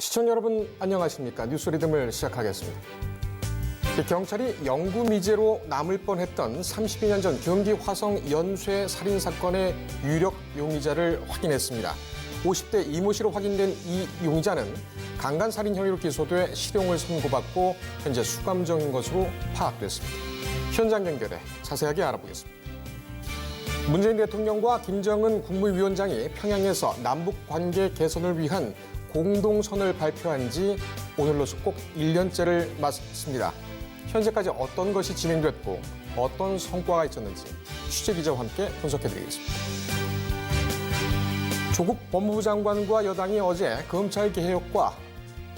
시청자 여러분 안녕하십니까? 뉴스 리듬을 시작하겠습니다. 경찰이 영구 미제로 남을 뻔했던 32년 전 경기 화성 연쇄 살인 사건의 유력 용의자를 확인했습니다. 50대 이모 씨로 확인된 이 용의자는 강간 살인 혐의로 기소돼 실형을 선고받고 현재 수감 중인 것으로 파악됐습니다. 현장 연결해 자세하게 알아보겠습니다. 문재인 대통령과 김정은 국무위원장이 평양에서 남북 관계 개선을 위한 공동선을 발표한 지 오늘로서 꼭 1년째를 맞습니다. 현재까지 어떤 것이 진행됐고 어떤 성과가 있었는지 취재기자와 함께 분석해드리겠습니다. 조국 법무부 장관과 여당이 어제 검찰 개혁과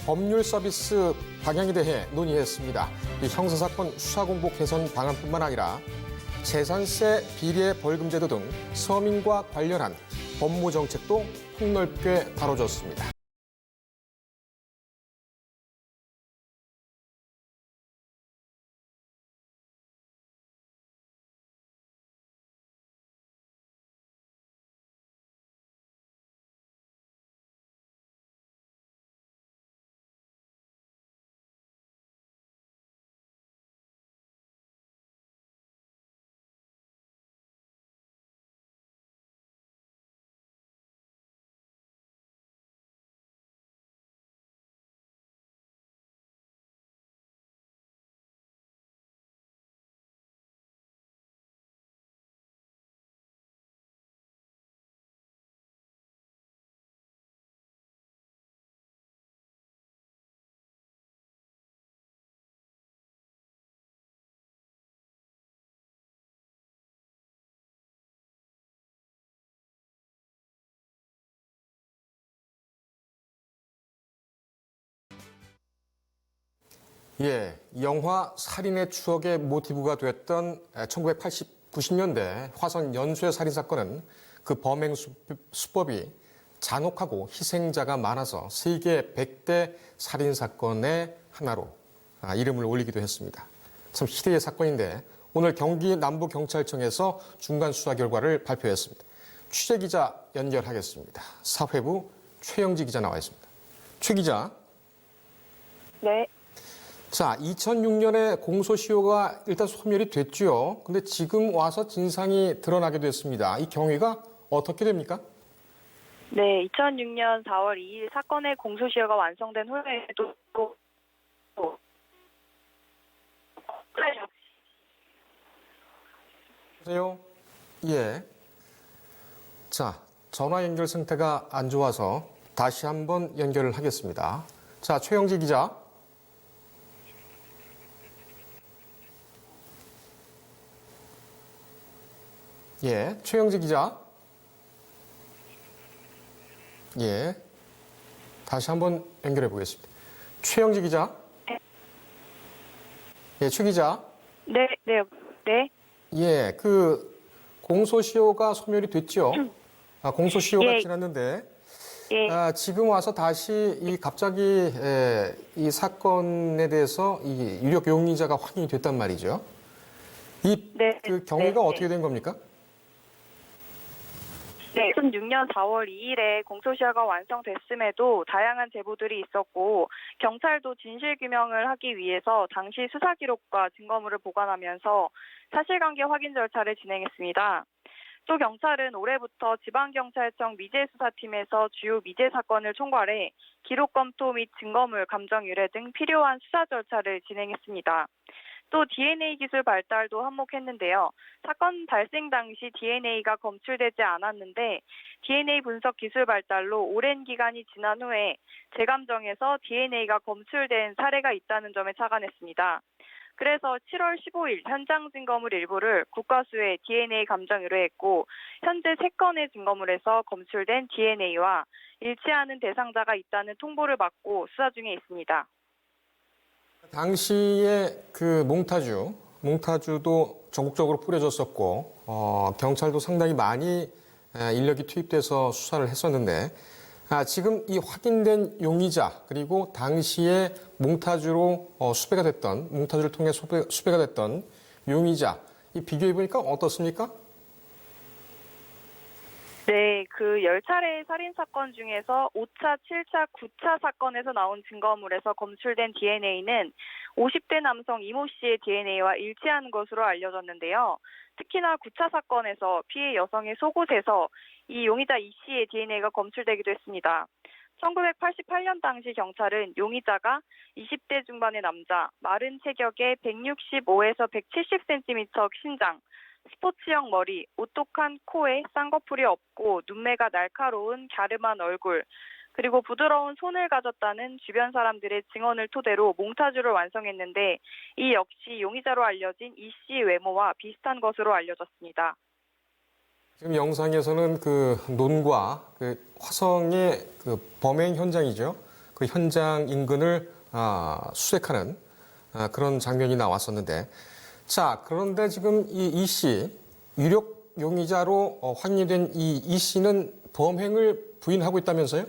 법률 서비스 방향에 대해 논의했습니다. 이 형사사건 수사공보 개선 방안뿐만 아니라 재산세 비례 벌금제도 등 서민과 관련한 법무 정책도 폭넓게 다뤄졌습니다. 영화 살인의 추억의 모티브가 됐던 1990년대 화성 연쇄 살인 사건은 그 범행 수법이 잔혹하고 희생자가 많아서 세계 100대 살인 사건의 하나로 이름을 올리기도 했습니다. 참 희대의 사건인데 오늘 경기 남부경찰청에서 중간 수사 결과를 발표했습니다. 취재 기자 연결하겠습니다. 사회부 최영지 기자 나와 있습니다. 최 기자. 네. 자, 2006년에 공소시효가 일단 소멸이 됐죠. 근데 지금 와서 진상이 드러나게 됐습니다. 이 경위가 어떻게 됩니까? 네, 2006년 4월 2일 사건의 공소시효가 완성된 후에도 보세요. 예. 자, 전화 연결 상태가 안 좋아서 다시 한번 연결을 하겠습니다. 자, 최영지 기자. 예, 최영지 기자. 예, 다시 한번 연결해 보겠습니다. 최영지 기자. 예, 최 기자. 네. 예, 그 공소시효가 소멸이 됐죠. 공소시효가 예. 지났는데 예. 지금 와서 다시 갑자기 이 사건에 대해서 이 유력 용의자가 확인이 됐단 말이죠. 네. 그 경위가 네. 어떻게 된 겁니까? 네, 2006년 4월 2일에 공소시효가 완성됐음에도 다양한 제보들이 있었고 경찰도 진실규명을 하기 위해서 당시 수사 기록과 증거물을 보관하면서 사실관계 확인 절차를 진행했습니다. 또 경찰은 올해부터 지방경찰청 미제수사팀에서 주요 미제 사건을 총괄해 기록 검토 및 증거물 감정 유래 등 필요한 수사 절차를 진행했습니다. 또 DNA 기술 발달도 한몫했는데요. 사건 발생 당시 DNA가 검출되지 않았는데 DNA 분석 기술 발달로 오랜 기간이 지난 후에 재감정에서 DNA가 검출된 사례가 있다는 점에 착안했습니다. 그래서 7월 15일 현장 증거물 일부를 국과수에 DNA 감정 의뢰했고 현재 3건의 증거물에서 검출된 DNA와 일치하는 대상자가 있다는 통보를 받고 수사 중에 있습니다. 당시에 그 몽타주도 전국적으로 뿌려졌었고 경찰도 상당히 많이 인력이 투입돼서 수사를 했었는데 지금 이 확인된 용의자 그리고 당시에 몽타주로 몽타주를 통해 수배가 됐던 용의자 이 비교해 보니까 어떻습니까? 네, 그 10차례의 살인사건 중에서 5차, 7차, 9차 사건에서 나온 증거물에서 검출된 DNA는 50대 남성 이모 씨의 DNA와 일치하는 것으로 알려졌는데요. 특히나 9차 사건에서 피해 여성의 속옷에서 이 용의자 이 씨의 DNA가 검출되기도 했습니다. 1988년 당시 경찰은 용의자가 20대 중반의 남자, 마른 체격에 165에서 170cm 신장, 스포츠형 머리, 오똑한 코에 쌍꺼풀이 없고 눈매가 날카로운 갸름한 얼굴, 그리고 부드러운 손을 가졌다는 주변 사람들의 증언을 토대로 몽타주를 완성했는데 이 역시 용의자로 알려진 이 씨의 외모와 비슷한 것으로 알려졌습니다. 지금 영상에서는 그 논과 그 화성의 그 범행 현장이죠. 그 현장 인근을 수색하는 그런 장면이 나왔었는데, 자, 그런데 지금 이 씨, 유력 용의자로 확인된 이 씨는 범행을 부인하고 있다면서요?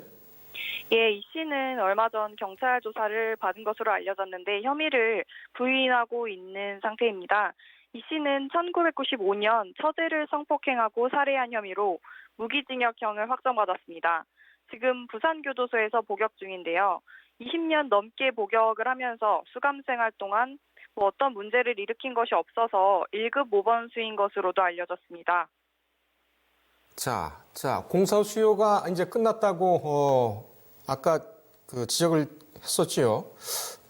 예, 이 씨는 얼마 전 경찰 조사를 받은 것으로 알려졌는데 혐의를 부인하고 있는 상태입니다. 이 씨는 1995년 처제를 성폭행하고 살해한 혐의로 무기징역형을 확정받았습니다. 지금 부산교도소에서 복역 중인데요. 20년 넘게 복역을 하면서 수감 생활 동안 어떤 문제를 일으킨 것이 없어서 1급 모범수인 것으로도 알려졌습니다. 자, 공사 수요가 이제 끝났다고 아까 그 지적을 했었지요.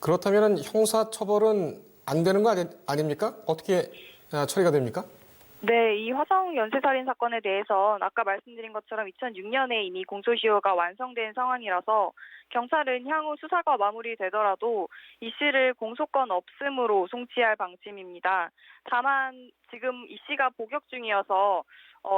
그렇다면 형사 처벌은 안 되는 거 아닙니까? 어떻게 처리가 됩니까? 네, 이 화성 연쇄살인 사건에 대해선 아까 말씀드린 것처럼 2006년에 이미 공소시효가 완성된 상황이라서 경찰은 향후 수사가 마무리되더라도 이 씨를 공소권 없음으로 송치할 방침입니다. 다만 지금 이 씨가 복역 중이어서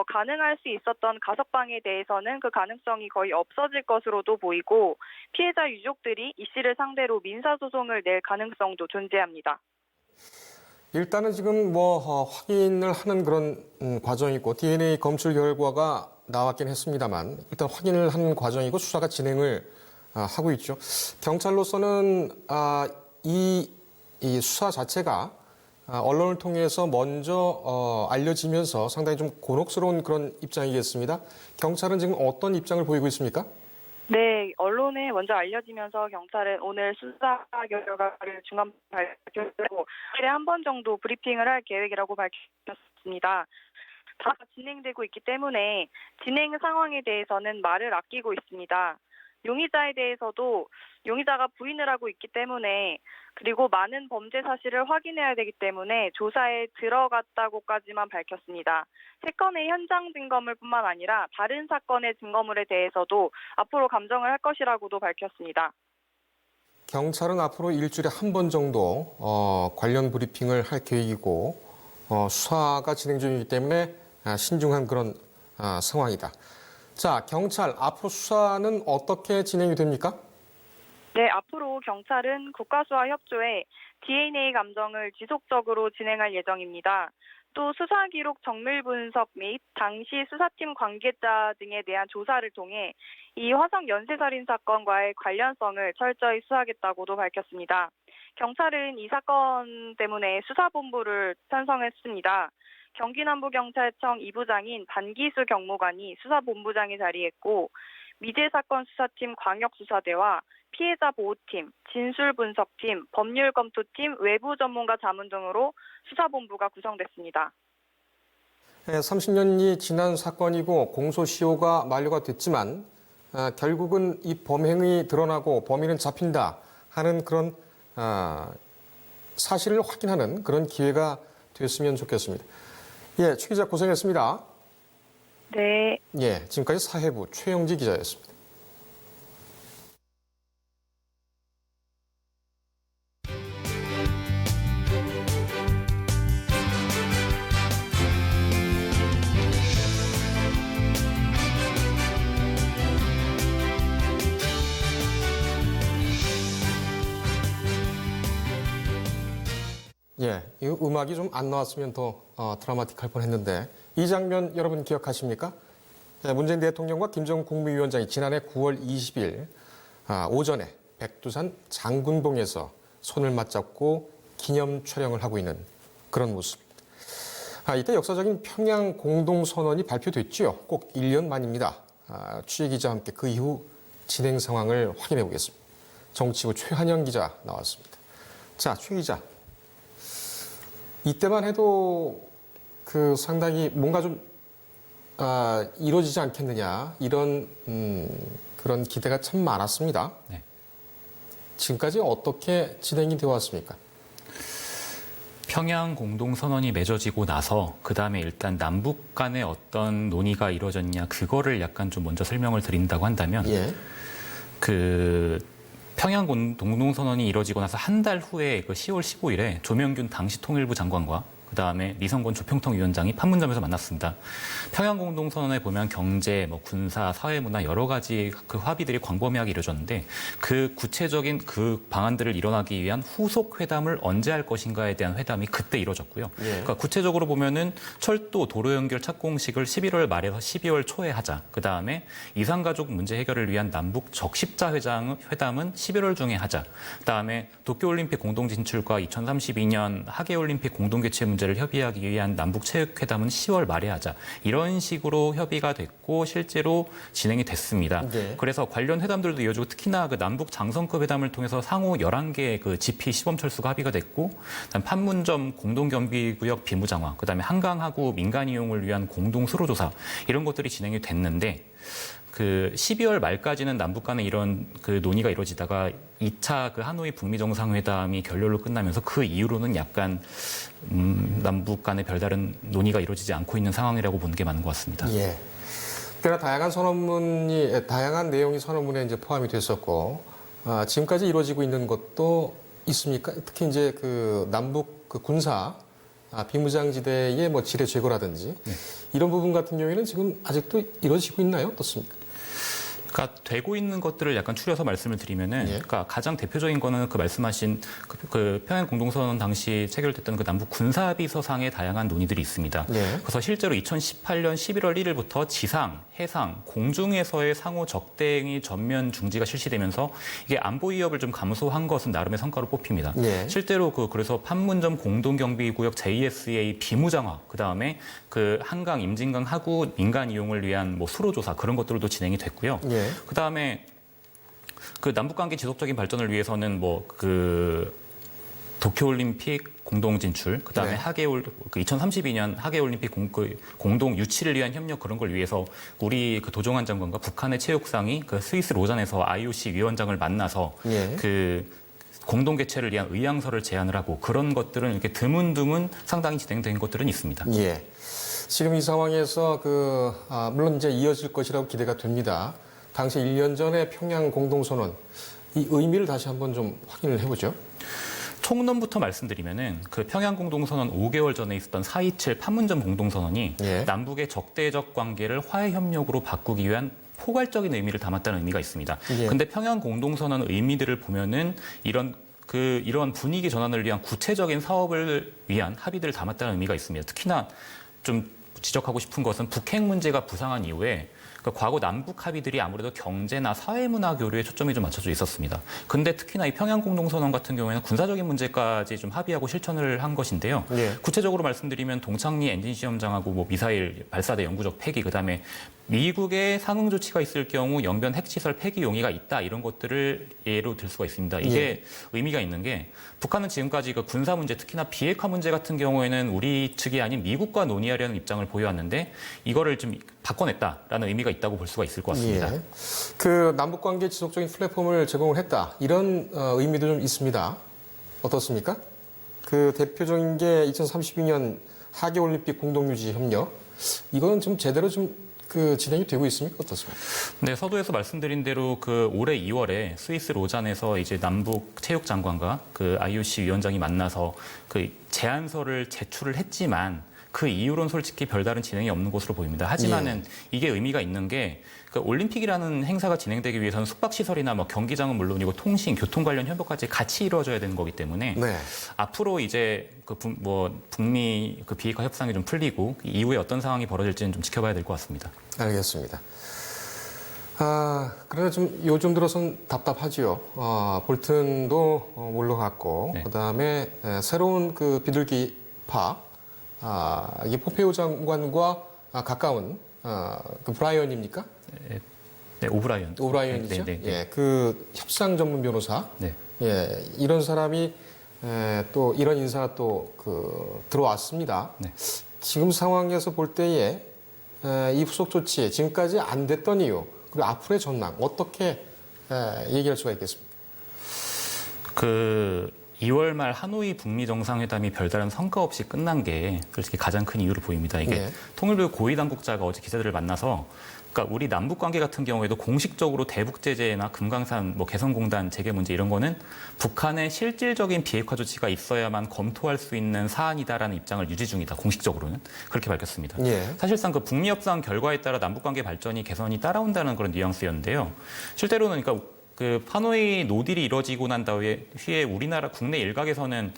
가능할 수 있었던 가석방에 대해서는 그 가능성이 거의 없어질 것으로도 보이고 피해자 유족들이 이 씨를 상대로 민사소송을 낼 가능성도 존재합니다. 일단은 지금 확인을 하는 그런 과정이고 DNA 검출 결과가 나왔긴 했습니다만 일단 확인을 하는 과정이고 수사가 진행을 하고 있죠. 경찰로서는 이 수사 자체가 언론을 통해서 먼저 알려지면서 상당히 좀 곤혹스러운 그런 입장이겠습니다. 경찰은 지금 어떤 입장을 보이고 있습니까? 네, 언론에 먼저 알려지면서 경찰은 오늘 수사 결과를 중간 발표하고 일에 한 번 정도 브리핑을 할 계획이라고 밝혔습니다. 다 진행되고 있기 때문에 진행 상황에 대해서는 말을 아끼고 있습니다. 용의자에 대해서도 용의자가 부인을 하고 있기 때문에 그리고 많은 범죄 사실을 확인해야 되기 때문에 조사에 들어갔다고까지만 밝혔습니다. 세 건의 현장 증거물뿐만 아니라 다른 사건의 증거물에 대해서도 앞으로 감정을 할 것이라고도 밝혔습니다. 경찰은 앞으로 일주일에 한 번 정도 관련 브리핑을 할 계획이고 수사가 진행 중이기 때문에 신중한 그런 상황이다. 자, 경찰 앞으로 수사는 어떻게 진행이 됩니까? 네, 앞으로 경찰은 국가수사 협조에 DNA 감정을 지속적으로 진행할 예정입니다. 또 수사 기록 정밀 분석 및 당시 수사팀 관계자 등에 대한 조사를 통해 이 화성 연쇄살인 사건과의 관련성을 철저히 수사하겠다고도 밝혔습니다. 경찰은 이 사건 때문에 수사본부를 편성했습니다. 경기남부경찰청 2부장인 반기수 경무관이 수사본부장에 자리했고 미제사건 수사팀 광역수사대와 피해자 보호팀, 진술분석팀, 법률검토팀, 외부 전문가 자문 등으로 수사본부가 구성됐습니다. 30년이 지난 사건이고 공소시효가 만료가 됐지만 결국은 이 범행이 드러나고 범인은 잡힌다 하는 그런 사실을 확인하는 그런 기회가 됐으면 좋겠습니다. 예, 최 기자 고생했습니다. 네. 예, 지금까지 사회부 최영지 기자였습니다. 예, 이 음악이 좀 안 나왔으면 더 드라마틱할 뻔했는데 이 장면 여러분 기억하십니까? 문재인 대통령과 김정은 국무위원장이 지난해 9월 20일 오전에 백두산 장군봉에서 손을 맞잡고 기념 촬영을 하고 있는 그런 모습. 이때 역사적인 평양 공동선언이 발표됐지요. 꼭 1년 만입니다. 취재 기자와 함께 그 이후 진행 상황을 확인해 보겠습니다. 정치부 최한영 기자 나왔습니다. 자, 최 기자. 이때만 해도 상당히 뭔가 좀 이루어지지 않겠느냐 이런 그런 기대가 참 많았습니다. 네. 지금까지 어떻게 진행이 되어 왔습니까? 평양 공동선언이 맺어지고 나서 그다음에 일단 남북 간의 어떤 논의가 이루어졌냐 그거를 약간 좀 먼저 설명을 드린다고 한다면 예. 평양 공동선언이 이루어지고 나서 한 달 후에 10월 15일에 조명균 당시 통일부 장관과 그다음에 리성건 조평통위원장이 판문점에서 만났습니다. 평양 공동선언에 보면 경제, 군사, 사회문화 여러 가지 그 합의들이 광범위하게 이루어졌는데 그 구체적인 그 방안들을 이뤄나기 위한 후속 회담을 언제 할 것인가에 대한 회담이 그때 이루어졌고요. 예. 그러니까 구체적으로 보면은 철도 도로 연결 착공식을 11월 말에서 12월 초에 하자. 그다음에 이산가족 문제 해결을 위한 남북 적십자 회담은 11월 중에 하자. 그다음에 도쿄올림픽 공동 진출과 2032년 하계올림픽 공동 개최 문제를 협의하기 위한 남북체육회담은 10월 말에 하자. 이런 식으로 협의가 됐고 실제로 진행이 됐습니다. 네. 그래서 관련 회담들도 이어지고 특히나 그 남북 장성급 회담을 통해서 상호 11개의 그 GP 시범철수가 합의가 됐고 그다음 판문점 공동경비구역 비무장화, 그다음에 한강하구 민간 이용을 위한 공동 수로조사 이런 것들이 진행이 됐는데 12월 말까지는 남북 간에 이런 논의가 이루어지다가 2차 하노이 북미 정상회담이 결렬로 끝나면서 그 이후로는 약간 남북 간에 별다른 논의가 이루어지지 않고 있는 상황이라고 보는 게 맞는 것 같습니다. 예. 그러나 다양한 내용이 선언문에 이제 포함이 됐었고, 지금까지 이루어지고 있는 것도 있습니까? 특히 이제 남북 군사 비무장지대의 지뢰 제거라든지 네. 이런 부분 같은 경우에는 지금 아직도 이루어지고 있나요? 어떻습니까? 그러니까 되고 있는 것들을 약간 추려서 말씀을 드리면은, 예. 그러니까 가장 대표적인 거는 말씀하신 평양 공동선언 당시 체결됐던 남북 군사비서상의 다양한 논의들이 있습니다. 예. 그래서 실제로 2018년 11월 1일부터 지상, 해상, 공중에서의 상호 적대행위 전면 중지가 실시되면서 이게 안보 위협을 좀 감소한 것은 나름의 성과로 뽑힙니다. 예. 실제로 그래서 판문점 공동경비구역 JSA 비무장화, 그다음에 한강, 임진강 하구 민간 이용을 위한 수로조사 그런 것들도 진행이 됐고요. 예. 그다음에 남북관계 지속적인 발전을 위해서는 도쿄올림픽 공동 진출, 그다음에 네. 2032년 하계올림픽 공동 유치를 위한 협력 그런 걸 위해서 우리 도종환 장관과 북한의 체육상이 스위스 로잔에서 IOC 위원장을 만나서 예. 공동 개최를 위한 의향서를 제안을 하고 그런 것들은 이렇게 드문드문 상당히 진행된 것들은 있습니다. 예. 지금 이 상황에서 물론 이제 이어질 것이라고 기대가 됩니다. 당시 1년 전에 평양 공동선언 이 의미를 다시 한번 좀 확인을 해보죠. 총론부터 말씀드리면은 평양 공동선언 5개월 전에 있었던 4.27 판문점 공동선언이 예. 남북의 적대적 관계를 화해 협력으로 바꾸기 위한 포괄적인 의미를 담았다는 의미가 있습니다. 예. 근데 평양 공동선언 의미들을 보면은 이런 분위기 전환을 위한 구체적인 사업을 위한 합의들을 담았다는 의미가 있습니다. 특히나 좀 지적하고 싶은 것은 북핵 문제가 부상한 이후에 과거 남북 합의들이 아무래도 경제나 사회문화 교류에 초점이 좀 맞춰져 있었습니다. 근데 특히나 이 평양 공동선언 같은 경우에는 군사적인 문제까지 좀 합의하고 실천을 한 것인데요. 예. 구체적으로 말씀드리면 동창리 엔진 시험장하고 미사일 발사대 영구적 폐기, 그다음에 미국의 상응 조치가 있을 경우 영변 핵시설 폐기 용의가 있다 이런 것들을 예로 들 수가 있습니다. 이게 예. 의미가 있는 게 북한은 지금까지 군사 문제, 특히나 비핵화 문제 같은 경우에는 우리 측이 아닌 미국과 논의하려는 입장을 보여왔는데 이거를 좀 바꿔냈다라는 의미가 있다고 볼 수가 있을 것 같습니다. 예. 남북관계 지속적인 플랫폼을 제공을 했다 이런 의미도 좀 있습니다. 어떻습니까? 대표적인 게 2032년 하계올림픽 공동유지 협력 이거는 좀 제대로 진행이 되고 있습니까? 어떻습니까? 네, 서두에서 말씀드린 대로 올해 2월에 스위스 로잔에서 이제 남북 체육 장관과 IOC 위원장이 만나서 제안서를 제출을 했지만 그 이후로는 솔직히 별다른 진행이 없는 것으로 보입니다. 하지만은 이게 의미가 있는 게 올림픽이라는 행사가 진행되기 위해서는 숙박시설이나 경기장은 물론이고 통신, 교통 관련 협력까지 같이 이루어져야 되는 거기 때문에 네. 앞으로 이제 북미 비핵화 협상이 좀 풀리고 이후에 어떤 상황이 벌어질지는 좀 지켜봐야 될 것 같습니다. 알겠습니다. 그러나 요즘 들어선 답답하지요. 볼튼도 물러갔고, 네. 그다음에 새로운 비둘기파 이게 폼페이오 장관과 가까운 그 브라이언입니까? 네, 오브라이언. 오브라이언이죠. 네. 예, 그 협상 전문 변호사. 네. 예, 이런 사람이 또 이런 인사가 또 들어왔습니다. 네. 지금 상황에서 볼 때에 이 후속 조치 지금까지 안 됐던 이유 그리고 앞으로의 전망 어떻게 얘기할 수가 있겠습니까? 2월 말 하노이 북미 정상회담이 별다른 성과 없이 끝난 게 솔직히 가장 큰 이유로 보입니다. 이게 네. 통일부 고위 당국자가 어제 기자들을 만나서 그러니까 우리 남북 관계 같은 경우에도 공식적으로 대북 제재나 금강산 개성공단 재개 문제 이런 거는 북한의 실질적인 비핵화 조치가 있어야만 검토할 수 있는 사안이다라는 입장을 유지 중이다. 공식적으로는 그렇게 밝혔습니다. 예. 사실상 그 북미 협상 결과에 따라 남북 관계 발전이 개선이 따라온다는 그런 뉘앙스였는데요. 실제로는 그러니까 그 하노이 노딜이 이뤄지고 난 후에 우리나라 국내 일각에서는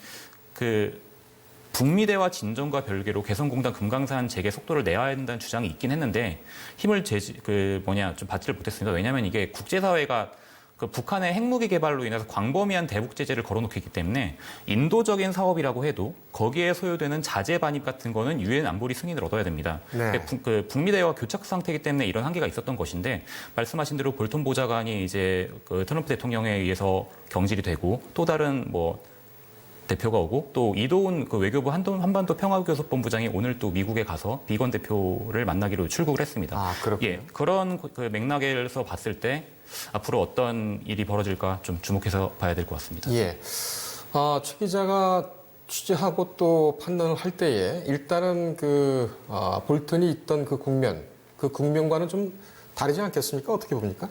북미 대화 진전과 별개로 개성공단 금강산 재개 속도를 내야 한다는 주장이 있긴 했는데 힘을 좀 받지를 못했습니다. 왜냐하면 이게 국제사회가 북한의 핵무기 개발로 인해서 광범위한 대북 제재를 걸어놓기 때문에 인도적인 사업이라고 해도 거기에 소요되는 자재 반입 같은 거는 유엔 안보리 승인을 얻어야 됩니다. 네. 북미 대화 교착 상태이기 때문에 이런 한계가 있었던 것인데 말씀하신 대로 볼턴 보좌관이 이제 트럼프 대통령에 의해서 경질이 되고 또 다른 대표가 오고 또 이도훈 외교부 한반도 평화교섭본부장이 오늘 또 미국에 가서 비건 대표를 만나기로 출국을 했습니다. 그렇군요. 예, 그런 맥락에서 봤을 때 앞으로 어떤 일이 벌어질까 좀 주목해서 봐야 될 것 같습니다. 예. 최 기자가 취재하고 또 판단을 할 때에 일단은 볼턴이 있던 그 국면과는 좀 다르지 않겠습니까? 어떻게 봅니까?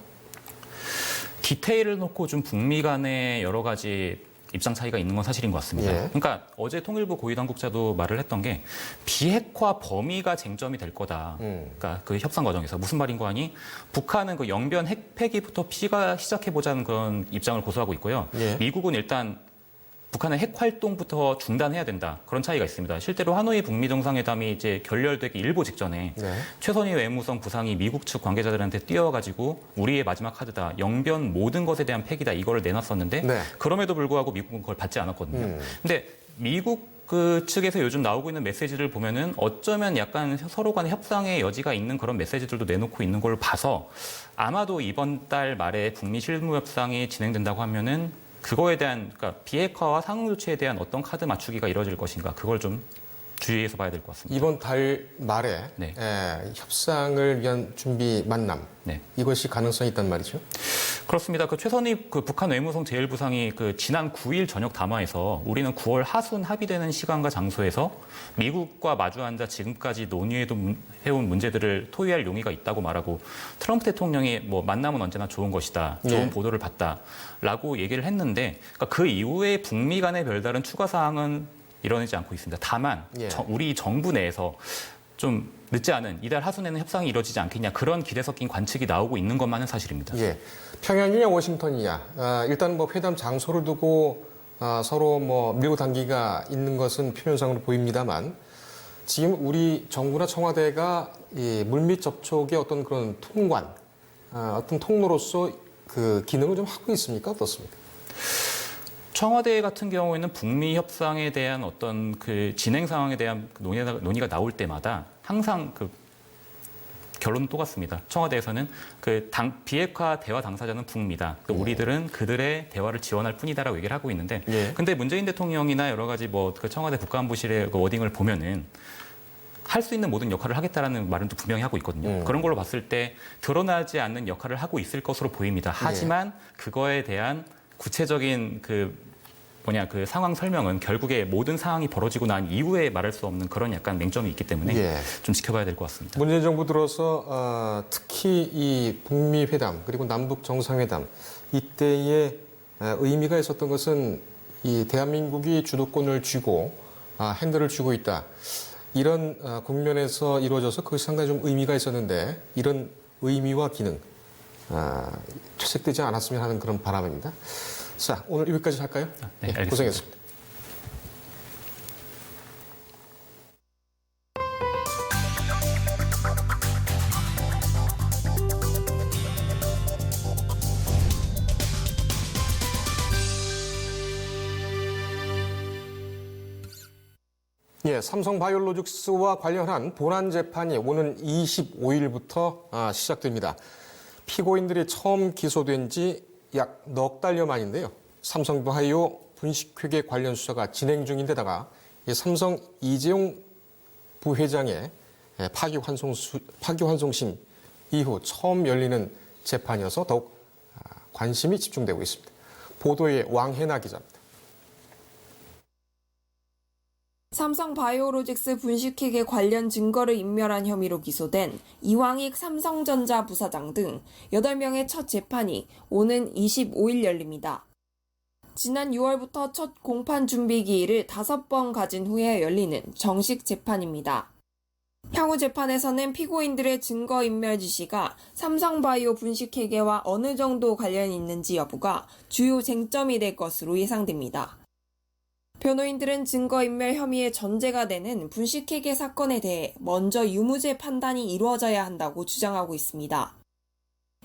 디테일을 놓고 좀 북미 간의 여러 가지 입장 차이가 있는 건 사실인 것 같습니다. 예. 그러니까 어제 통일부 고위 당국자도 말을 했던 게 비핵화 범위가 쟁점이 될 거다. 그러니까 그 협상 과정에서 무슨 말인고 하니 북한은 영변 핵 폐기부터 시작해 보자는 그런 입장을 고수하고 있고요. 예. 미국은 일단 북한의 핵 활동부터 중단해야 된다. 그런 차이가 있습니다. 실제로 하노이 북미 정상회담이 이제 결렬되기 일보 직전에 네. 최선희 외무성 부상이 미국 측 관계자들한테 뛰어가지고 우리의 마지막 카드다. 영변 모든 것에 대한 폐기다. 이거를 내놨었는데 네. 그럼에도 불구하고 미국은 그걸 받지 않았거든요. 근데 미국 측에서 요즘 나오고 있는 메시지를 보면은 어쩌면 약간 서로 간의 협상의 여지가 있는 그런 메시지들도 내놓고 있는 걸 봐서 아마도 이번 달 말에 북미 실무 협상이 진행된다고 하면은 그거에 대한 그러니까 비핵화와 상응 조치에 대한 어떤 카드 맞추기가 이루어질 것인가 그걸 좀 주의해서 봐야 될 것 같습니다. 이번 달 말에 네. 협상을 위한 준비 만남 네. 이것이 가능성이 있단 말이죠. 그렇습니다. 최선희 북한 외무성 제1부상이 지난 9일 저녁 담화에서 우리는 9월 하순 합의되는 시간과 장소에서 미국과 마주 앉아 지금까지 논의해온 문제들을 토의할 용의가 있다고 말하고 트럼프 대통령이 만남은 언제나 좋은 것이다. 좋은 네. 보도를 받다라고 얘기를 했는데 그러니까 그 이후에 북미 간의 별다른 추가 사항은 이뤄내지 않고 있습니다. 다만 예. 우리 정부 내에서 좀 늦지 않은 이달 하순에는 협상이 이뤄지지 않겠냐 그런 기대 섞인 관측이 나오고 있는 것만은 사실입니다. 예. 평양이냐 워싱턴이냐 일단 회담 장소를 두고 서로 밀고 당기가 있는 것은 표면상으로 보입니다만 지금 우리 정부나 청와대가 이 물밑 접촉의 어떤 그런 통관 어떤 통로로서 그 기능을 좀 하고 있습니까? 어떻습니까? 청와대 같은 경우에는 북미 협상에 대한 어떤 진행 상황에 대한 논의가 나올 때마다 항상 결론은 똑같습니다. 청와대에서는 비핵화 대화 당사자는 북미다. 우리들은 그들의 대화를 지원할 뿐이다라고 얘기를 하고 있는데, 예. 근데 문재인 대통령이나 여러 가지 청와대 국가안보실의 워딩을 보면은 할 수 있는 모든 역할을 하겠다라는 말은 또 분명히 하고 있거든요. 그런 걸로 봤을 때 드러나지 않는 역할을 하고 있을 것으로 보입니다. 하지만 그거에 대한 구체적인 상황 설명은 결국에 모든 상황이 벌어지고 난 이후에 말할 수 없는 그런 약간 맹점이 있기 때문에 예. 좀 지켜봐야 될 것 같습니다. 문재인 정부 들어서 특히 이 북미 회담 그리고 남북 정상회담 이때에 의미가 있었던 것은 이 대한민국이 주도권을 쥐고 핸들을 쥐고 있다. 이런 국면에서 이루어져서 그것이 상당히 좀 의미가 있었는데 이런 의미와 기능 퇴색되지 않았으면 하는 그런 바람입니다. 자, 오늘 여기까지 할까요? 네, 알겠습니다. 고생했습니다. 예, 삼성바이오로직스와 관련한 본안 재판이 오는 25일부터 시작됩니다. 피고인들이 처음 기소된 지 약 넉 달여 만인데요. 삼성바이오 분식회계 관련 수사가 진행 중인데다가 이 삼성 이재용 부회장의 파기환송심 이후 처음 열리는 재판이어서 더욱 관심이 집중되고 있습니다. 보도에 왕혜나 기자입니다. 삼성바이오로직스 분식회계 관련 증거를 인멸한 혐의로 기소된 이왕익 삼성전자 부사장 등 8명의 첫 재판이 오는 25일 열립니다. 지난 6월부터 첫 공판 준비 기일을 5번 가진 후에 열리는 정식 재판입니다. 향후 재판에서는 피고인들의 증거인멸 지시가 삼성바이오 분식회계와 어느 정도 관련이 있는지 여부가 주요 쟁점이 될 것으로 예상됩니다. 변호인들은 증거인멸 혐의의 전제가 되는 분식회계 사건에 대해 먼저 유무죄 판단이 이루어져야 한다고 주장하고 있습니다.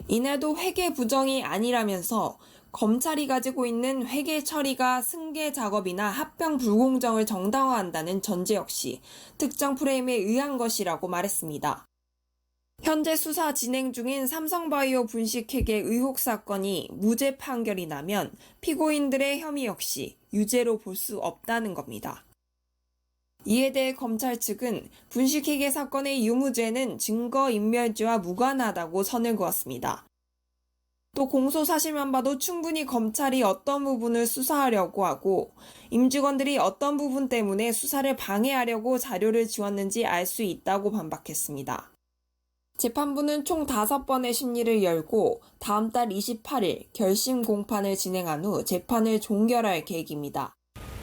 이날도 회계 부정이 아니라면서 검찰이 가지고 있는 회계 처리가 승계 작업이나 합병 불공정을 정당화한다는 전제 역시 특정 프레임에 의한 것이라고 말했습니다. 현재 수사 진행 중인 삼성바이오 분식회계 의혹 사건이 무죄 판결이 나면 피고인들의 혐의 역시 유죄로 볼 수 없다는 겁니다. 이에 대해 검찰 측은 분식회계 사건의 유무죄는 증거인멸죄와 무관하다고 선을 그었습니다. 또 공소사실만 봐도 충분히 검찰이 어떤 부분을 수사하려고 하고 임직원들이 어떤 부분 때문에 수사를 방해하려고 자료를 지웠는지 알 수 있다고 반박했습니다. 재판부는 총 5번의 심리를 열고 다음 달 28일 결심 공판을 진행한 후 재판을 종결할 계획입니다.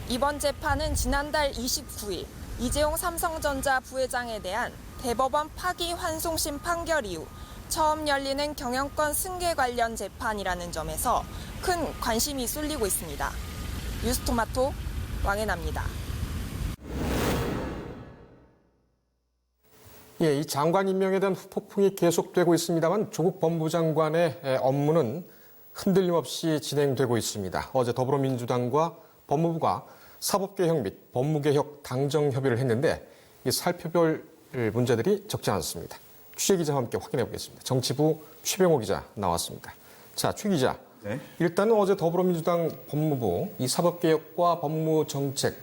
이번 재판은 지난달 29일 이재용 삼성전자 부회장에 대한 대법원 파기환송심 판결 이후 처음 열리는 경영권 승계 관련 재판이라는 점에서 큰 관심이 쏠리고 있습니다. 뉴스토마토 왕혜나입니다. 예, 이 장관 임명에 대한 후폭풍이 계속되고 있습니다만 조국 법무장관의 업무는 흔들림 없이 진행되고 있습니다. 어제 더불어민주당과 법무부가 사법개혁 및 법무개혁 당정 협의를 했는데 이 살펴볼 문제들이 적지 않습니다. 취재 기자와 함께 확인해 보겠습니다. 정치부 최병호 기자 나왔습니다. 자, 최 기자. 네. 일단은 어제 더불어민주당 법무부 이 사법개혁과 법무정책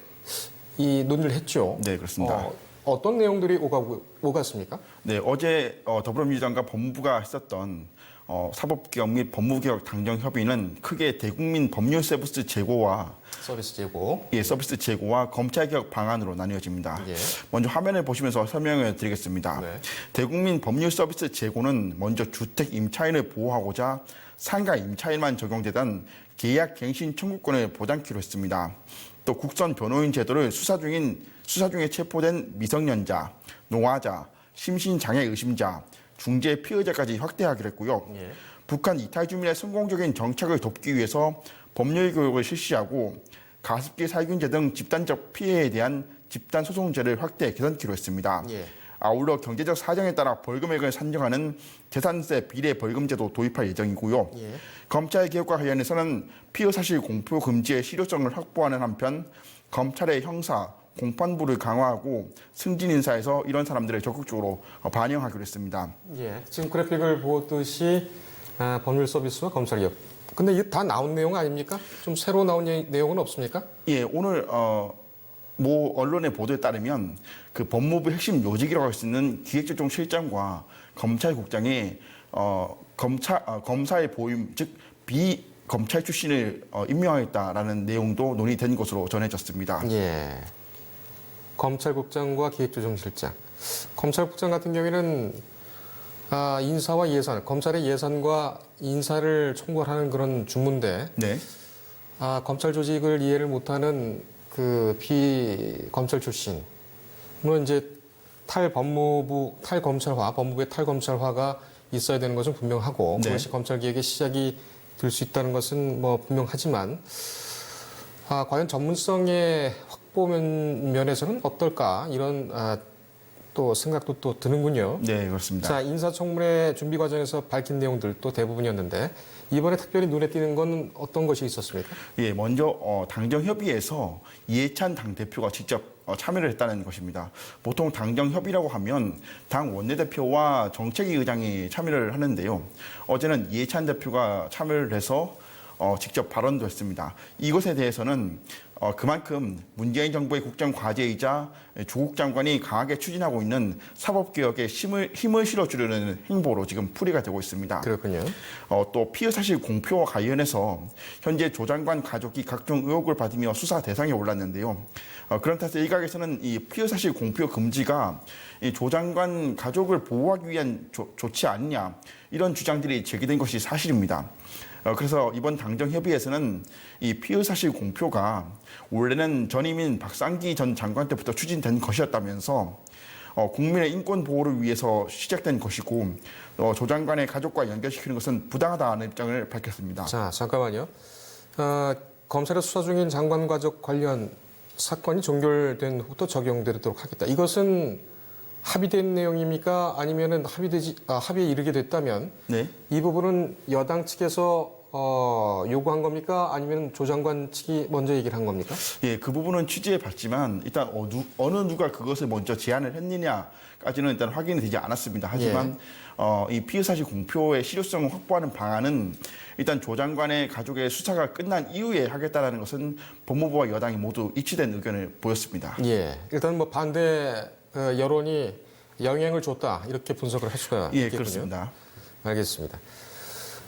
이 논의를 했죠. 네, 그렇습니다. 어떤 내용들이 오갔습니까? 네, 어제 더불어민주당과 법무부가 했었던 사법개혁 및 법무개혁 당정 협의는 크게 대국민 법률 서비스 제고와 서비스 제고와 검찰개혁 방안으로 나뉘어집니다. 예. 먼저 화면을 보시면서 설명을 드리겠습니다. 네. 대국민 법률 서비스 제고는 먼저 주택 임차인을 보호하고자 상가 임차인만 적용되던 계약 갱신 청구권을 보장키로 했습니다. 또 국선 변호인 제도를 수사 중에 체포된 미성년자, 노화자, 심신장애 의심자, 중재 피의자까지 확대하기로 했고요. 예. 북한 이탈 주민의 성공적인 정착을 돕기 위해서 법률 교육을 실시하고 가습기 살균제 등 집단적 피해에 대한 집단소송제를 확대 개선키로 했습니다. 예. 아울러 경제적 사정에 따라 벌금액을 산정하는 재산세 비례 벌금제도 도입할 예정이고요. 예. 검찰 개혁과 관련해서는 피의 사실 공표 금지의 실효성을 확보하는 한편 검찰의 형사, 공판부를 강화하고 승진 인사에서 이런 사람들을 적극적으로 반영하기로 했습니다. 예. 지금 그래픽을 보듯이 법률 서비스와 검찰 개혁. 근데 이게 다 나온 내용 아닙니까? 좀 새로 나온 내용은 없습니까? 예, 오늘 모 언론의 보도에 따르면 그 법무부 핵심 요직이라고 할 수 있는 기획조정실장과 검찰국장이 검사의 보임, 즉 비검찰 출신을 임명하겠다라는 내용도 논의된 것으로 전해졌습니다. 예. 검찰국장과 기획조정실장. 검찰국장 같은 경우에는 인사와 예산, 검찰의 예산과 인사를 총괄하는 그런 주무인데, 네. 검찰 조직을 이해를 못하는 그 비검찰 출신, 물론 이제 탈검찰화, 법무부의 탈검찰화가 있어야 되는 것은 분명하고, 네. 그것이 검찰 개혁의 시작이 될 수 있다는 것은 뭐 분명하지만, 과연 전문성의 확보 면에서는 어떨까 이런 또 생각도 또 드는군요. 네, 그렇습니다. 자, 인사청문회 준비 과정에서 밝힌 내용들도 대부분이었는데 이번에 특별히 눈에 띄는 건 어떤 것이 있었습니까? 예, 먼저 당정 협의에서 이해찬 당대표가 직접 참여를 했다는 것입니다. 보통 당정 협의라고 하면 당 원내대표와 정책위 의장이 참여를 하는데요. 어제는 이해찬 대표가 참여를 해서 직접 발언도 했습니다. 이것에 대해서는 그만큼 문재인 정부의 국정 과제이자 조국 장관이 강하게 추진하고 있는 사법개혁에 힘을 실어주려는 행보로 지금 풀이가 되고 있습니다. 그렇군요. 또 피의 사실 공표와 관련해서 현재 조 장관 가족이 각종 의혹을 받으며 수사 대상에 올랐는데요. 그런 탓에 일각에서는 이 피의 사실 공표 금지가 이 조 장관 가족을 보호하기 위한 조치 아니냐 이런 주장들이 제기된 것이 사실입니다. 그래서 이번 당정 협의에서는 이 피의 사실 공표가 원래는 전임인 박상기 전 장관 때부터 추진된 것이었다면서 국민의 인권 보호를 위해서 시작된 것이고 조 장관의 가족과 연결시키는 것은 부당하다는 입장을 밝혔습니다. 자, 잠깐만요. 검찰의 수사 중인 장관 가족 관련 사건이 종결된 후부터 적용되도록 하겠다. 이것은 합의된 내용입니까? 아니면은 합의에 이르게 됐다면 네. 이 부분은 여당 측에서 요구한 겁니까? 아니면 조 장관 측이 먼저 얘기를 한 겁니까? 예, 그 부분은 취재해 봤지만 일단 어느 누가 그것을 먼저 제안을 했느냐까지는 일단 확인이 되지 않았습니다. 하지만 이 피의 사실 공표의 실효성을 확보하는 방안은 일단 조 장관의 가족의 수사가 끝난 이후에 하겠다라는 것은 법무부와 여당이 모두 일치된 의견을 보였습니다. 예, 일단 뭐 반대 여론이 영향을 줬다 이렇게 분석을 할 수가 예, 있겠군요. 그렇습니다. 알겠습니다.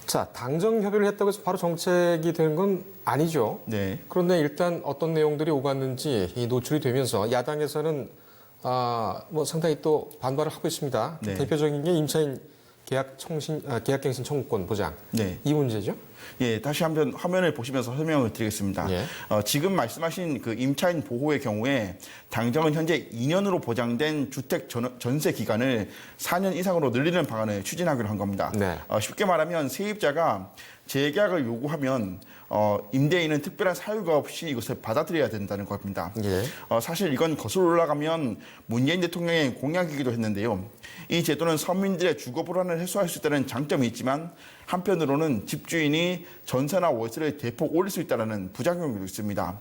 자, 당정 협의를 했다고 해서 바로 정책이 되는 건 아니죠. 네. 그런데 일단 어떤 내용들이 오갔는지 노출이 되면서 야당에서는 뭐 상당히 또 반발을 하고 있습니다. 네. 대표적인 게 임차인 계약갱신 청구권 보장 네. 이 문제죠. 예, 다시 한번 화면을 보시면서 설명을 드리겠습니다. 예. 지금 말씀하신 그 임차인 보호의 경우에 당정은 현재 2년으로 보장된 주택 전세 기간을 4년 이상으로 늘리는 방안을 추진하기로 한 겁니다. 네. 쉽게 말하면 세입자가 재계약을 요구하면 임대인은 특별한 사유가 없이 이것을 받아들여야 된다는 겁니다. 예. 사실 이건 거슬러 올라가면 문재인 대통령의 공약이기도 했는데요. 이 제도는 서민들의 주거 불안을 해소할 수 있다는 장점이 있지만 한편으로는 집주인이 전세나 월세를 대폭 올릴 수 있다는 부작용도 있습니다.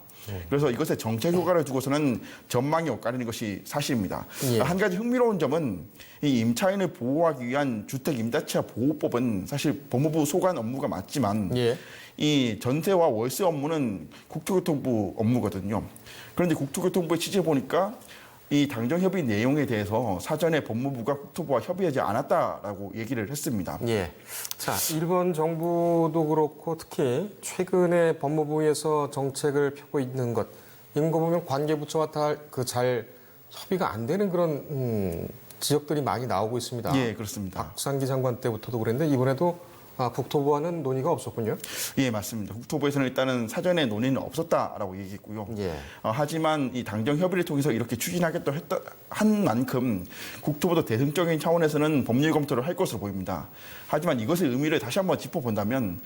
그래서 이것의 정책 효과를 두고서는 전망이 엇갈리는 것이 사실입니다. 예. 한 가지 흥미로운 점은 이 임차인을 보호하기 위한 주택임대차 보호법은 사실 법무부 소관 업무가 맞지만 예. 이 전세와 월세 업무는 국토교통부 업무거든요. 그런데 국토교통부에 취재해 보니까 이 당정협의 내용에 대해서 사전에 법무부가 국토부와 협의하지 않았다라고 얘기를 했습니다. 예. 자, 일본 정부도 그렇고 특히 최근에 법무부에서 정책을 펴고 있는 것 이런 거 보면 관계부처와 잘 협의가 안 되는 그런 지역들이 많이 나오고 있습니다. 예, 그렇습니다. 박상기 장관 때부터도 그랬는데 이번에도 국토부와는 논의가 없었군요. 예, 맞습니다. 국토부에서는 일단은 사전에 논의는 없었다라고 얘기했고요. 예. 하지만 이 당정 협의를 통해서 이렇게 추진하겠다 한 만큼 국토부도 대승적인 차원에서는 법률 검토를 할 것으로 보입니다. 하지만 이것의 의미를 다시 한번 짚어본다면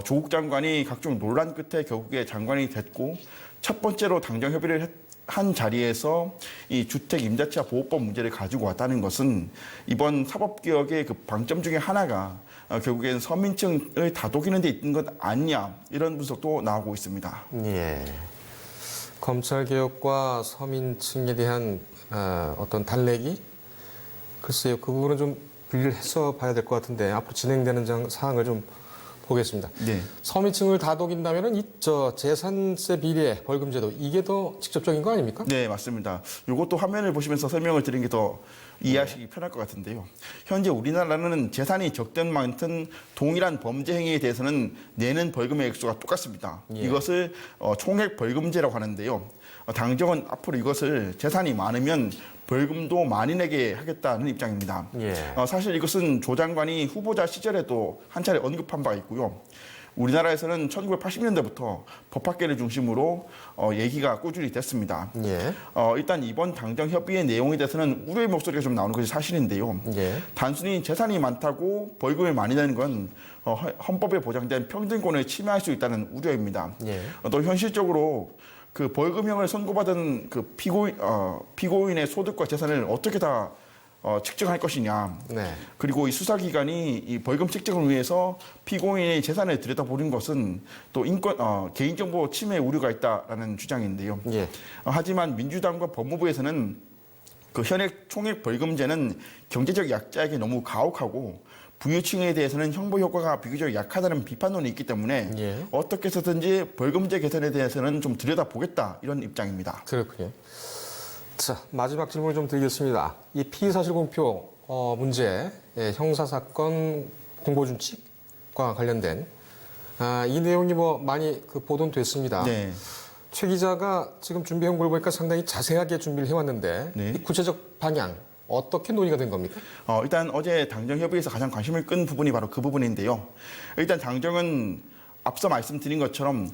조국 장관이 각종 논란 끝에 결국에 장관이 됐고 첫 번째로 당정 협의를 한 자리에서 이 주택 임대차 보호법 문제를 가지고 왔다는 것은 이번 사법개혁의 그 방점 중에 하나가 결국엔 서민층을 다독이는 데 있는 것 아니냐 이런 분석도 나오고 있습니다. 예. 검찰 개혁과 서민층에 대한 어떤 달래기 글쎄요 그 부분은 좀 분리를 해서 봐야 될 것 같은데 앞으로 진행되는 사항을 좀 보겠습니다. 네. 서민층을 다독인다면은 재산세 비례 벌금제도 이게 더 직접적인 거 아닙니까? 네, 맞습니다. 이것도 화면을 보시면서 설명을 드리는 게 더 이해하시기 편할 것 같은데요. 현재 우리나라는 재산이 적든 많든 동일한 범죄 행위에 대해서는 내는 벌금의 액수가 똑같습니다. 예. 이것을 총액 벌금제라고 하는데요. 당정은 앞으로 이것을 재산이 많으면 벌금도 많이 내게 하겠다는 입장입니다. 예. 사실 이것은 조 장관이 후보자 시절에도 한 차례 언급한 바가 있고요. 우리나라에서는 1980년대부터 법학계를 중심으로 얘기가 꾸준히 됐습니다. 예. 일단 이번 당정 협의의 내용에 대해서는 우려의 목소리가 좀 나오는 것이 사실인데요. 예. 단순히 재산이 많다고 벌금을 많이 내는 건 헌법에 보장된 평등권을 침해할 수 있다는 우려입니다. 예. 또 현실적으로 그 벌금형을 선고받은 그 피고인의 소득과 재산을 어떻게 다 측정할 것이냐. 네. 그리고 이 수사기관이 이 벌금 책정을 위해서 피고인의 재산을 들여다보는 것은 또 개인정보 침해 우려가 있다라는 주장인데요. 예. 하지만 민주당과 법무부에서는 그 현행 총액 벌금제는 경제적 약자에게 너무 가혹하고 부유층에 대해서는 형벌 효과가 비교적 약하다는 비판론이 있기 때문에 예. 어떻게 해서든지 벌금제 개선에 대해서는 좀 들여다보겠다 이런 입장입니다. 그렇군요. 자, 마지막 질문을 좀 드리겠습니다. 이 피의사실 공표 문제, 형사사건 공보준칙과 관련된 이 내용이 뭐 많이 보도는 됐습니다. 네. 최 기자가 지금 준비해온 걸 보니까 상당히 자세하게 준비를 해왔는데 네. 이 구체적 방향 어떻게 논의가 된 겁니까? 일단 어제 당정협의에서 가장 관심을 끈 부분이 바로 그 부분인데요. 일단 당정은 앞서 말씀드린 것처럼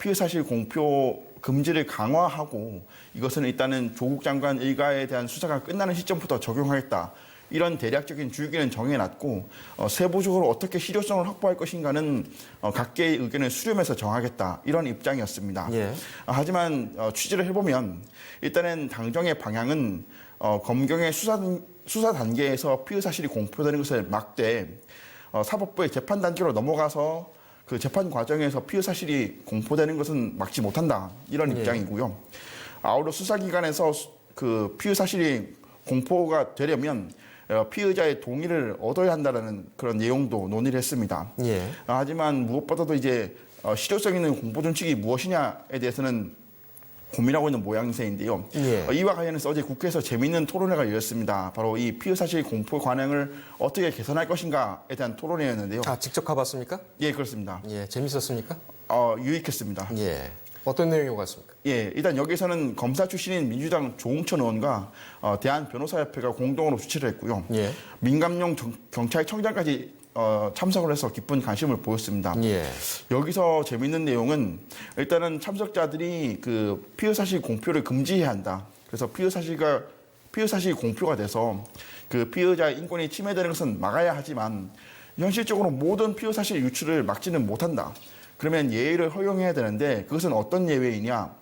피의사실 공표 금지를 강화하고 이것은 일단은 조국 장관 일가에 대한 수사가 끝나는 시점부터 적용하겠다. 이런 대략적인 줄기는 정해놨고 세부적으로 어떻게 실효성을 확보할 것인가는 각계의 의견을 수렴해서 정하겠다. 이런 입장이었습니다. 예. 하지만 취재를 해보면 일단은 당정의 방향은 검경의 수사 단계에서 피의 사실이 공표되는 것을 막되 사법부의 재판 단계로 넘어가서 그 재판 과정에서 피의 사실이 공표되는 것은 막지 못한다 이런 입장이고요. 아울러 수사기관에서 그 피의 사실이 공포가 되려면 피의자의 동의를 얻어야 한다는 그런 내용도 논의를 했습니다. 예. 하지만 무엇보다도 이제 실효성 있는 공보준칙이 무엇이냐에 대해서는 고민하고 있는 모양새인데요. 예. 이와 관련해서 어제 국회에서 재미있는 토론회가 열렸습니다. 바로 이 피의사실 공표 관행을 어떻게 개선할 것인가에 대한 토론회였는데요. 직접 가봤습니까? 예, 그렇습니다. 예, 재밌었습니까? 유익했습니다. 예. 어떤 내용이 오갔습니까? 예, 일단 여기서는 검사 출신인 민주당 조홍천 의원과 대한변호사협회가 공동으로 주최를 했고요. 예. 민감용 경찰청장까지 참석을 해서 깊은 관심을 보였습니다. 예. 여기서 재미있는 내용은 일단은 참석자들이 그 피의사실 공표를 금지해야 한다. 그래서 피의사실 공표가 돼서 그 피의자의 인권이 침해되는 것은 막아야 하지만 현실적으로 모든 피의사실 유출을 막지는 못한다. 그러면 예외를 허용해야 되는데 그것은 어떤 예외이냐?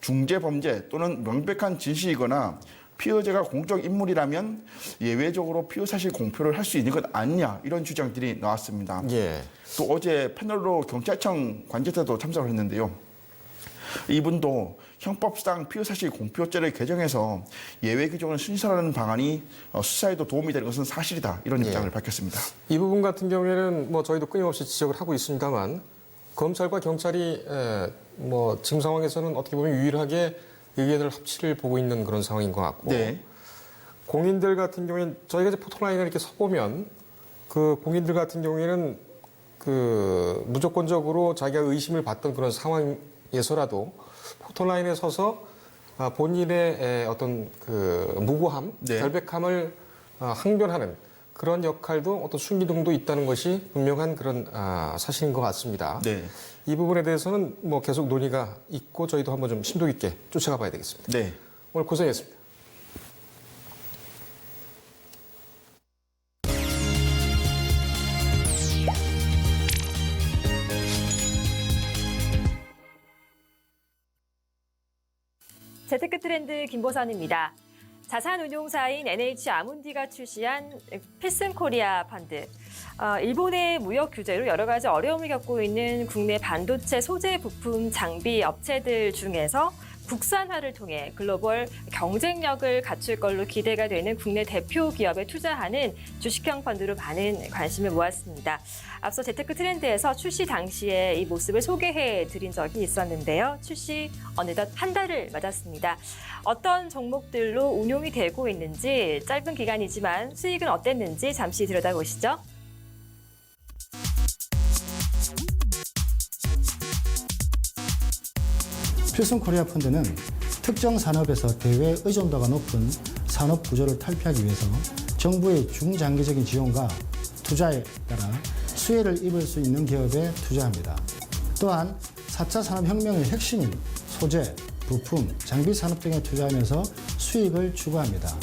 중대범죄 또는 명백한 진실이거나 피의자가 공적 인물이라면 예외적으로 피의사실 공표를 할 수 있는 것 아니냐 이런 주장들이 나왔습니다. 예. 또 어제 패널로 경찰청 관계자도 참석을 했는데요. 이분도 형법상 피의사실 공표죄를 개정해서 예외 규정을 신설하는 방안이 수사에도 도움이 되는 것은 사실이다 이런 입장을 밝혔습니다. 이 부분 같은 경우에는 뭐 저희도 끊임없이 지적을 하고 있습니다만 검찰과 경찰이 지금 상황에서는 어떻게 보면 유일하게 의견을 합치를 보고 있는 그런 상황인 것 같고 네. 공인들 같은 경우에는 저희가 이제 포토라인을 이렇게 서보면 그 공인들 같은 경우에는 그 무조건적으로 자기가 의심을 받던 그런 상황에서라도 포토라인에 서서 본인의 어떤 그 무고함, 네. 결백함을 항변하는 그런 역할도 어떤 순기능도 있다는 것이 분명한 그런 사실인 것 같습니다. 네. 이 부분에 대해서는 뭐 계속 논의가 있고 저희도 한번 좀 심도 있게 쫓아가 봐야 되겠습니다. 네. 오늘 고생했습니다. 재테크 트렌드 김보선입니다. 자산운용사인 NH 아문디가 출시한 필승 코리아 펀드. 일본의 무역 규제로 여러 가지 어려움을 겪고 있는 국내 반도체 소재 부품 장비 업체들 중에서 국산화를 통해 글로벌 경쟁력을 갖출 걸로 기대가 되는 국내 대표 기업에 투자하는 주식형 펀드로 많은 관심을 모았습니다. 앞서 재테크 트렌드에서 출시 당시에 이 모습을 소개해 드린 적이 있었는데요. 출시 어느덧 한 달을 맞았습니다. 어떤 종목들로 운용이 되고 있는지 짧은 기간이지만 수익은 어땠는지 잠시 들여다보시죠. 필승 코리아 펀드는 특정 산업에서 대외 의존도가 높은 산업 구조를 탈피하기 위해서 정부의 중장기적인 지원과 투자에 따라 수혜를 입을 수 있는 기업에 투자합니다. 또한 4차 산업혁명의 핵심인 소재, 부품, 장비 산업 등에 투자하면서 수익을 추구합니다.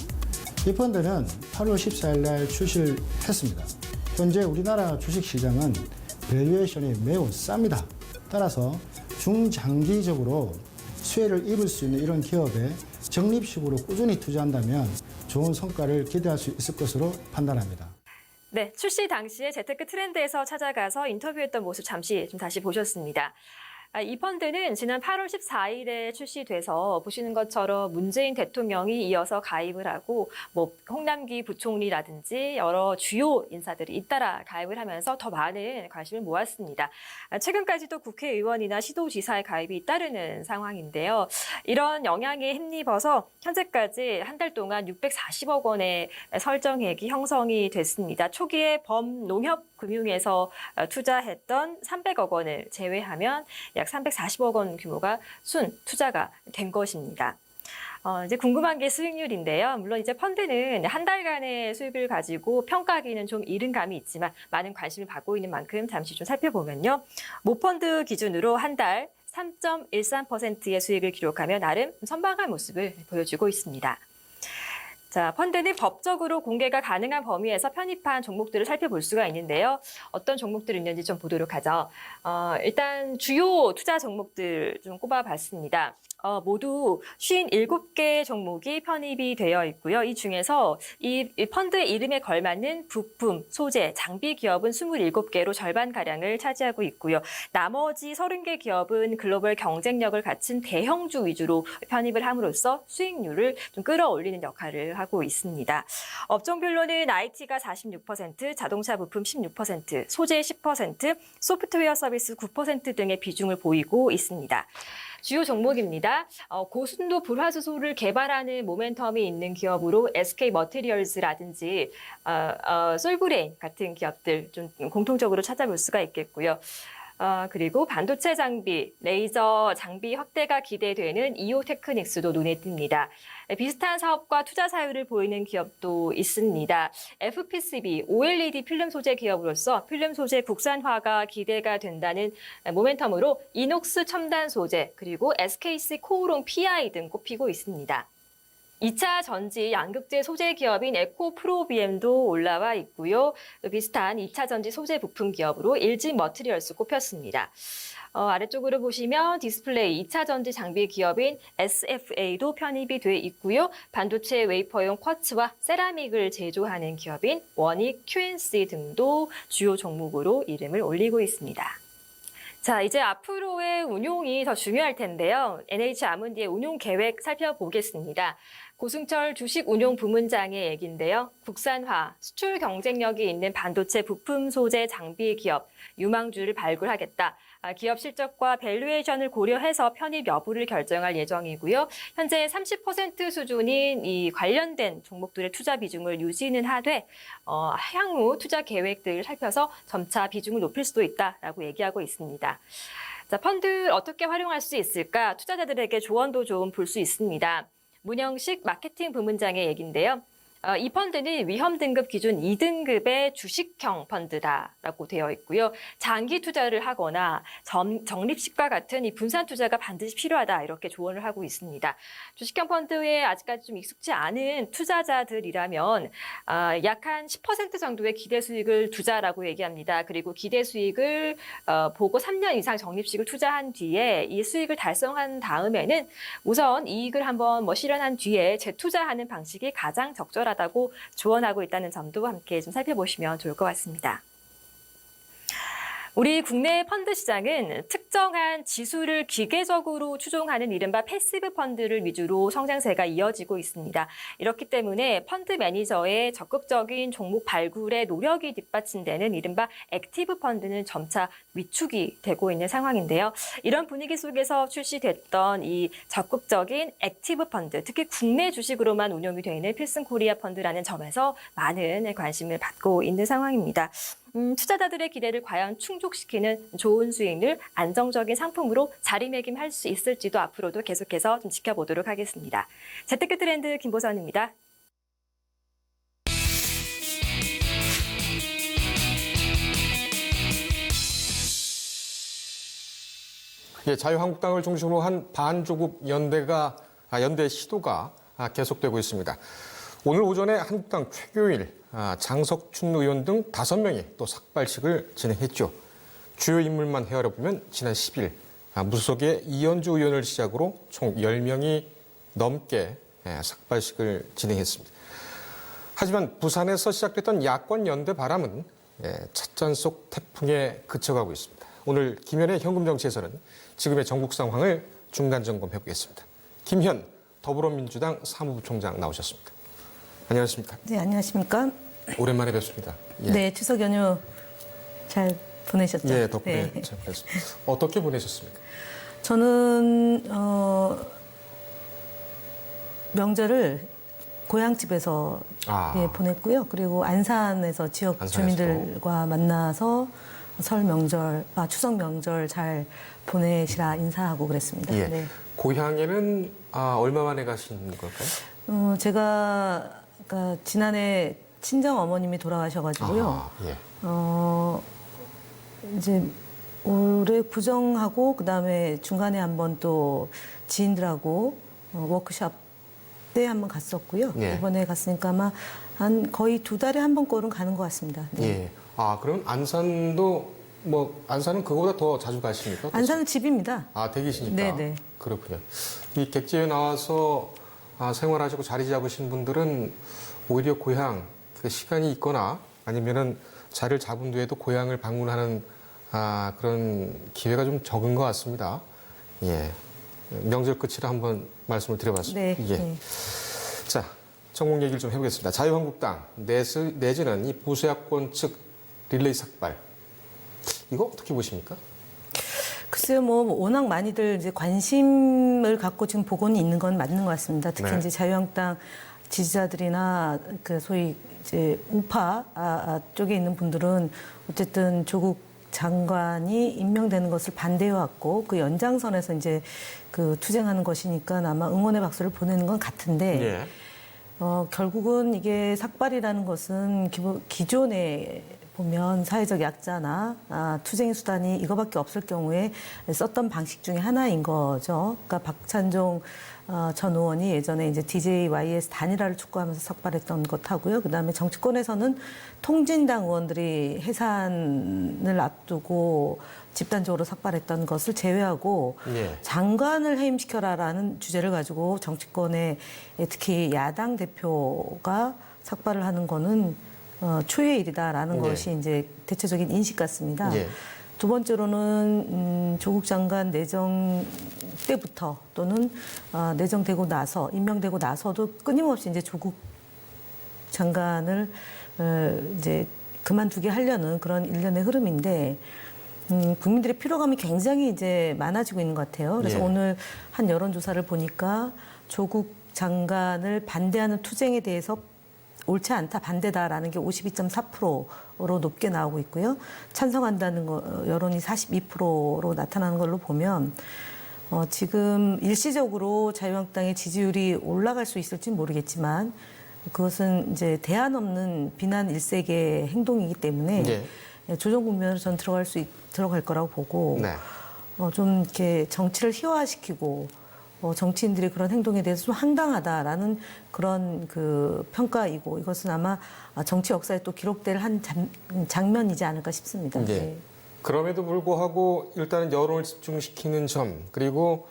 이 펀드는 8월 14일 날 출시를 했습니다. 현재 우리나라 주식시장은 밸류에이션이 매우 쌉니다. 따라서 중장기적으로 수혜를 입을 수 있는 이런 기업에 적립식으로 꾸준히 투자한다면 좋은 성과를 기대할 수 있을 것으로 판단합니다. 네, 출시 당시에 재테크 트렌드에서 찾아가서 인터뷰했던 모습 잠시 좀 다시 보셨습니다. 이 펀드는 지난 8월 14일에 출시돼서 보시는 것처럼 문재인 대통령이 이어서 가입을 하고 홍남기 부총리라든지 여러 주요 인사들이 잇따라 가입을 하면서 더 많은 관심을 모았습니다. 최근까지도 국회의원이나 시도지사의 가입이 잇따르는 상황인데요. 이런 영향에 힘입어서 현재까지 한 달 동안 640억 원의 설정액이 형성이 됐습니다. 초기에 범농협금융에서 투자했던 300억 원을 제외하면 약 340억 원 규모가 순 투자가 된 것입니다. 이제 궁금한 게 수익률인데요. 물론 이제 펀드는 한 달간의 수익을 가지고 평가하기는 좀 이른 감이 있지만 많은 관심을 받고 있는 만큼 잠시 좀 살펴보면요. 모펀드 기준으로 한 달 3.13%의 수익을 기록하며 나름 선방한 모습을 보여주고 있습니다. 자, 펀드는 법적으로 공개가 가능한 범위에서 편입한 종목들을 살펴볼 수가 있는데요. 어떤 종목들이 있는지 좀 보도록 하죠. 일단 주요 투자 종목들 좀 꼽아봤습니다. 모두 57개 종목이 편입이 되어 있고요. 이 중에서 이 펀드의 이름에 걸맞는 부품, 소재, 장비 기업은 27개로 절반가량을 차지하고 있고요. 나머지 30개 기업은 글로벌 경쟁력을 갖춘 대형주 위주로 편입을 함으로써 수익률을 좀 끌어올리는 역할을 하고 있습니다. 업종별로는 IT가 46%, 자동차 부품 16%, 소재 10%, 소프트웨어 서비스 9% 등의 비중을 보이고 있습니다. 주요 종목입니다. 고순도 불화수소를 개발하는 모멘텀이 있는 기업으로 SK 머티리얼즈라든지 솔브레인 같은 기업들 좀 공통적으로 찾아볼 수가 있겠고요. 그리고 반도체 장비, 레이저 장비 확대가 기대되는 이오테크닉스도 눈에 띕니다. 비슷한 사업과 투자 사유를 보이는 기업도 있습니다. FPCB, OLED 필름 소재 기업으로서 필름 소재 국산화가 기대가 된다는 모멘텀으로 이녹스 첨단 소재, 그리고 SKC 코오롱 PI 등 꼽히고 있습니다. 2차 전지 양극재 소재 기업인 에코프로비엠도 올라와 있고요. 비슷한 2차 전지 소재 부품 기업으로 일진 머티리얼스 꼽혔습니다. 아래쪽으로 보시면 디스플레이 2차 전지 장비 기업인 SFA도 편입이 돼 있고요. 반도체 웨이퍼용 쿼츠와 세라믹을 제조하는 기업인 원익 QNC 등도 주요 종목으로 이름을 올리고 있습니다. 자, 이제 앞으로의 운용이 더 중요할 텐데요. NH 아문디의 운용 계획 살펴보겠습니다. 고승철 주식운용부문장의 얘기인데요. 국산화, 수출 경쟁력이 있는 반도체 부품 소재 장비 기업, 유망주를 발굴하겠다. 기업 실적과 밸류에이션을 고려해서 편입 여부를 결정할 예정이고요. 현재 30% 수준인 이 관련된 종목들의 투자 비중을 유지는 하되 향후 투자 계획들을 살펴서 점차 비중을 높일 수도 있다라고 얘기하고 있습니다. 자, 펀드 어떻게 활용할 수 있을까? 투자자들에게 조언도 좀 볼 수 있습니다. 문영식 마케팅 부문장의 얘기인데요. 이 펀드는 위험 등급 기준 2등급의 주식형 펀드다라고 되어 있고요. 장기 투자를 하거나 적립식과 같은 이 분산 투자가 반드시 필요하다 이렇게 조언을 하고 있습니다. 주식형 펀드에 아직까지 좀 익숙지 않은 투자자들이라면 약 한 10% 정도의 기대 수익을 두자라고 얘기합니다. 그리고 기대 수익을 보고 3년 이상 적립식을 투자한 뒤에 이 수익을 달성한 다음에는 우선 이익을 한번 실현한 뒤에 재투자하는 방식이 가장 적절하다고 조언하고 있다는 점도 함께 좀 살펴보시면 좋을 것 같습니다. 우리 국내 펀드 시장은 특정한 지수를 기계적으로 추종하는 이른바 패시브 펀드를 위주로 성장세가 이어지고 있습니다. 이렇기 때문에 펀드 매니저의 적극적인 종목 발굴에 노력이 뒷받침되는 이른바 액티브 펀드는 점차 위축이 되고 있는 상황인데요. 이런 분위기 속에서 출시됐던 이 적극적인 액티브 펀드, 특히 국내 주식으로만 운용이 되는 필승 코리아 펀드라는 점에서 많은 관심을 받고 있는 상황입니다. 투자자들의 기대를 과연 충족시키는 좋은 수익률, 안정적인 상품으로 자리매김할 수 있을지도 앞으로도 계속해서 좀 지켜보도록 하겠습니다. 재테크 트렌드 김보선입니다. 예, 자유한국당을 중심으로 한 반조국 연대 시도가 계속되고 있습니다. 오늘 오전에 한국당 최교일, 장석춘 의원 등 5명이 또 삭발식을 진행했죠. 주요 인물만 헤아려보면 지난 10일 무소속의 이현주 의원을 시작으로 총 10명이 넘게 삭발식을 진행했습니다. 하지만 부산에서 시작됐던 야권 연대 바람은 찻잔 속 태풍에 그쳐가고 있습니다. 오늘 김현의 현금정치에서는 지금의 전국 상황을 중간 점검해보겠습니다. 김현 더불어민주당 사무부총장 나오셨습니다. 안녕하십니까? 네, 안녕하십니까? 오랜만에 뵙습니다. 예. 네, 추석 연휴 잘 보내셨죠? 예, 덕분에 네. 잘 보냈습니다. 어떻게 보내셨습니까? 저는 명절을 고향집에서 보냈고요. 그리고 안산에서 지역 안산에서. 주민들과 만나서 추석 명절 잘 보내시라 인사하고 그랬습니다. 예. 네. 고향에는 얼마 만에 가신 걸까요? 제가 그러니까 지난해 친정 어머님이 돌아가셔가지고요. 예. 이제 올해 구정하고 그다음에 중간에 한번 또 지인들하고 워크숍 때 한번 갔었고요. 네. 이번에 갔으니까 아마 한 거의 2달에 한 번꼴은 가는 것 같습니다. 네. 예. 그럼 안산도 안산은 그거보다 더 자주 가십니까? 안산은 집입니다. 댁이시니까. 네네. 그렇군요. 이 객지에 나와서 생활하시고 자리 잡으신 분들은 오히려 고향 그 시간이 있거나 아니면은 자리를 잡은 뒤에도 고향을 방문하는 그런 기회가 좀 적은 것 같습니다. 예. 명절 끝이라 한번 말씀을 드려봤습니다. 네. 예. 네. 자, 전국 얘기를 좀 해보겠습니다. 자유한국당 내지는 이 보수야권 측 릴레이 삭발. 이거 어떻게 보십니까? 글쎄요, 워낙 많이들 이제 관심을 갖고 지금 보고는 있는 건 맞는 것 같습니다. 특히 네. 이제 자유한국당 지지자들이나 그 소위 이제 우파 쪽에 있는 분들은 어쨌든 조국 장관이 임명되는 것을 반대해왔고 그 연장선에서 이제 그 투쟁하는 것이니까 아마 응원의 박수를 보내는 건 같은데 예. 결국은 이게 삭발이라는 것은 기존에 보면 사회적 약자나 투쟁의 수단이 이거밖에 없을 경우에 썼던 방식 중에 하나인 거죠. 그러니까 박찬종 전 의원이 예전에 이제 DJYS 단일화를 촉구하면서 삭발했던 것하고요. 그다음에 정치권에서는 통진당 의원들이 해산을 앞두고 집단적으로 삭발했던 것을 제외하고 예. 장관을 해임시켜라라는 주제를 가지고 정치권에 특히 야당 대표가 삭발을 하는 거는 초유의 일이다라는 예. 것이 이제 대체적인 인식 같습니다. 예. 두 번째로는 조국 장관 내정 때부터 또는 내정되고 나서 임명되고 나서도 끊임없이 이제 조국 장관을 이제 그만두게 하려는 그런 일련의 흐름인데 국민들의 피로감이 굉장히 이제 많아지고 있는 것 같아요. 그래서 예. 오늘 한 여론조사를 보니까 조국 장관을 반대하는 투쟁에 대해서 옳지 않다, 반대다라는 게 52.4%로 높게 나오고 있고요. 찬성한다는 거 여론이 42%로 나타나는 걸로 보면 지금 일시적으로 자유한국당의 지지율이 올라갈 수 있을지 모르겠지만 그것은 이제 대안 없는 비난 일색의 행동이기 때문에 예. 조정 국면으로 전 들어갈 거라고 보고 네. 좀 이렇게 정치를 희화화시키고 정치인들의 그런 행동에 대해서 좀 황당하다라는 그런 그 평가이고 이것은 아마 정치 역사에 또 기록될 한 장면이지 않을까 싶습니다. 예. 네. 그럼에도 불구하고 일단은 여론을 집중시키는 점 그리고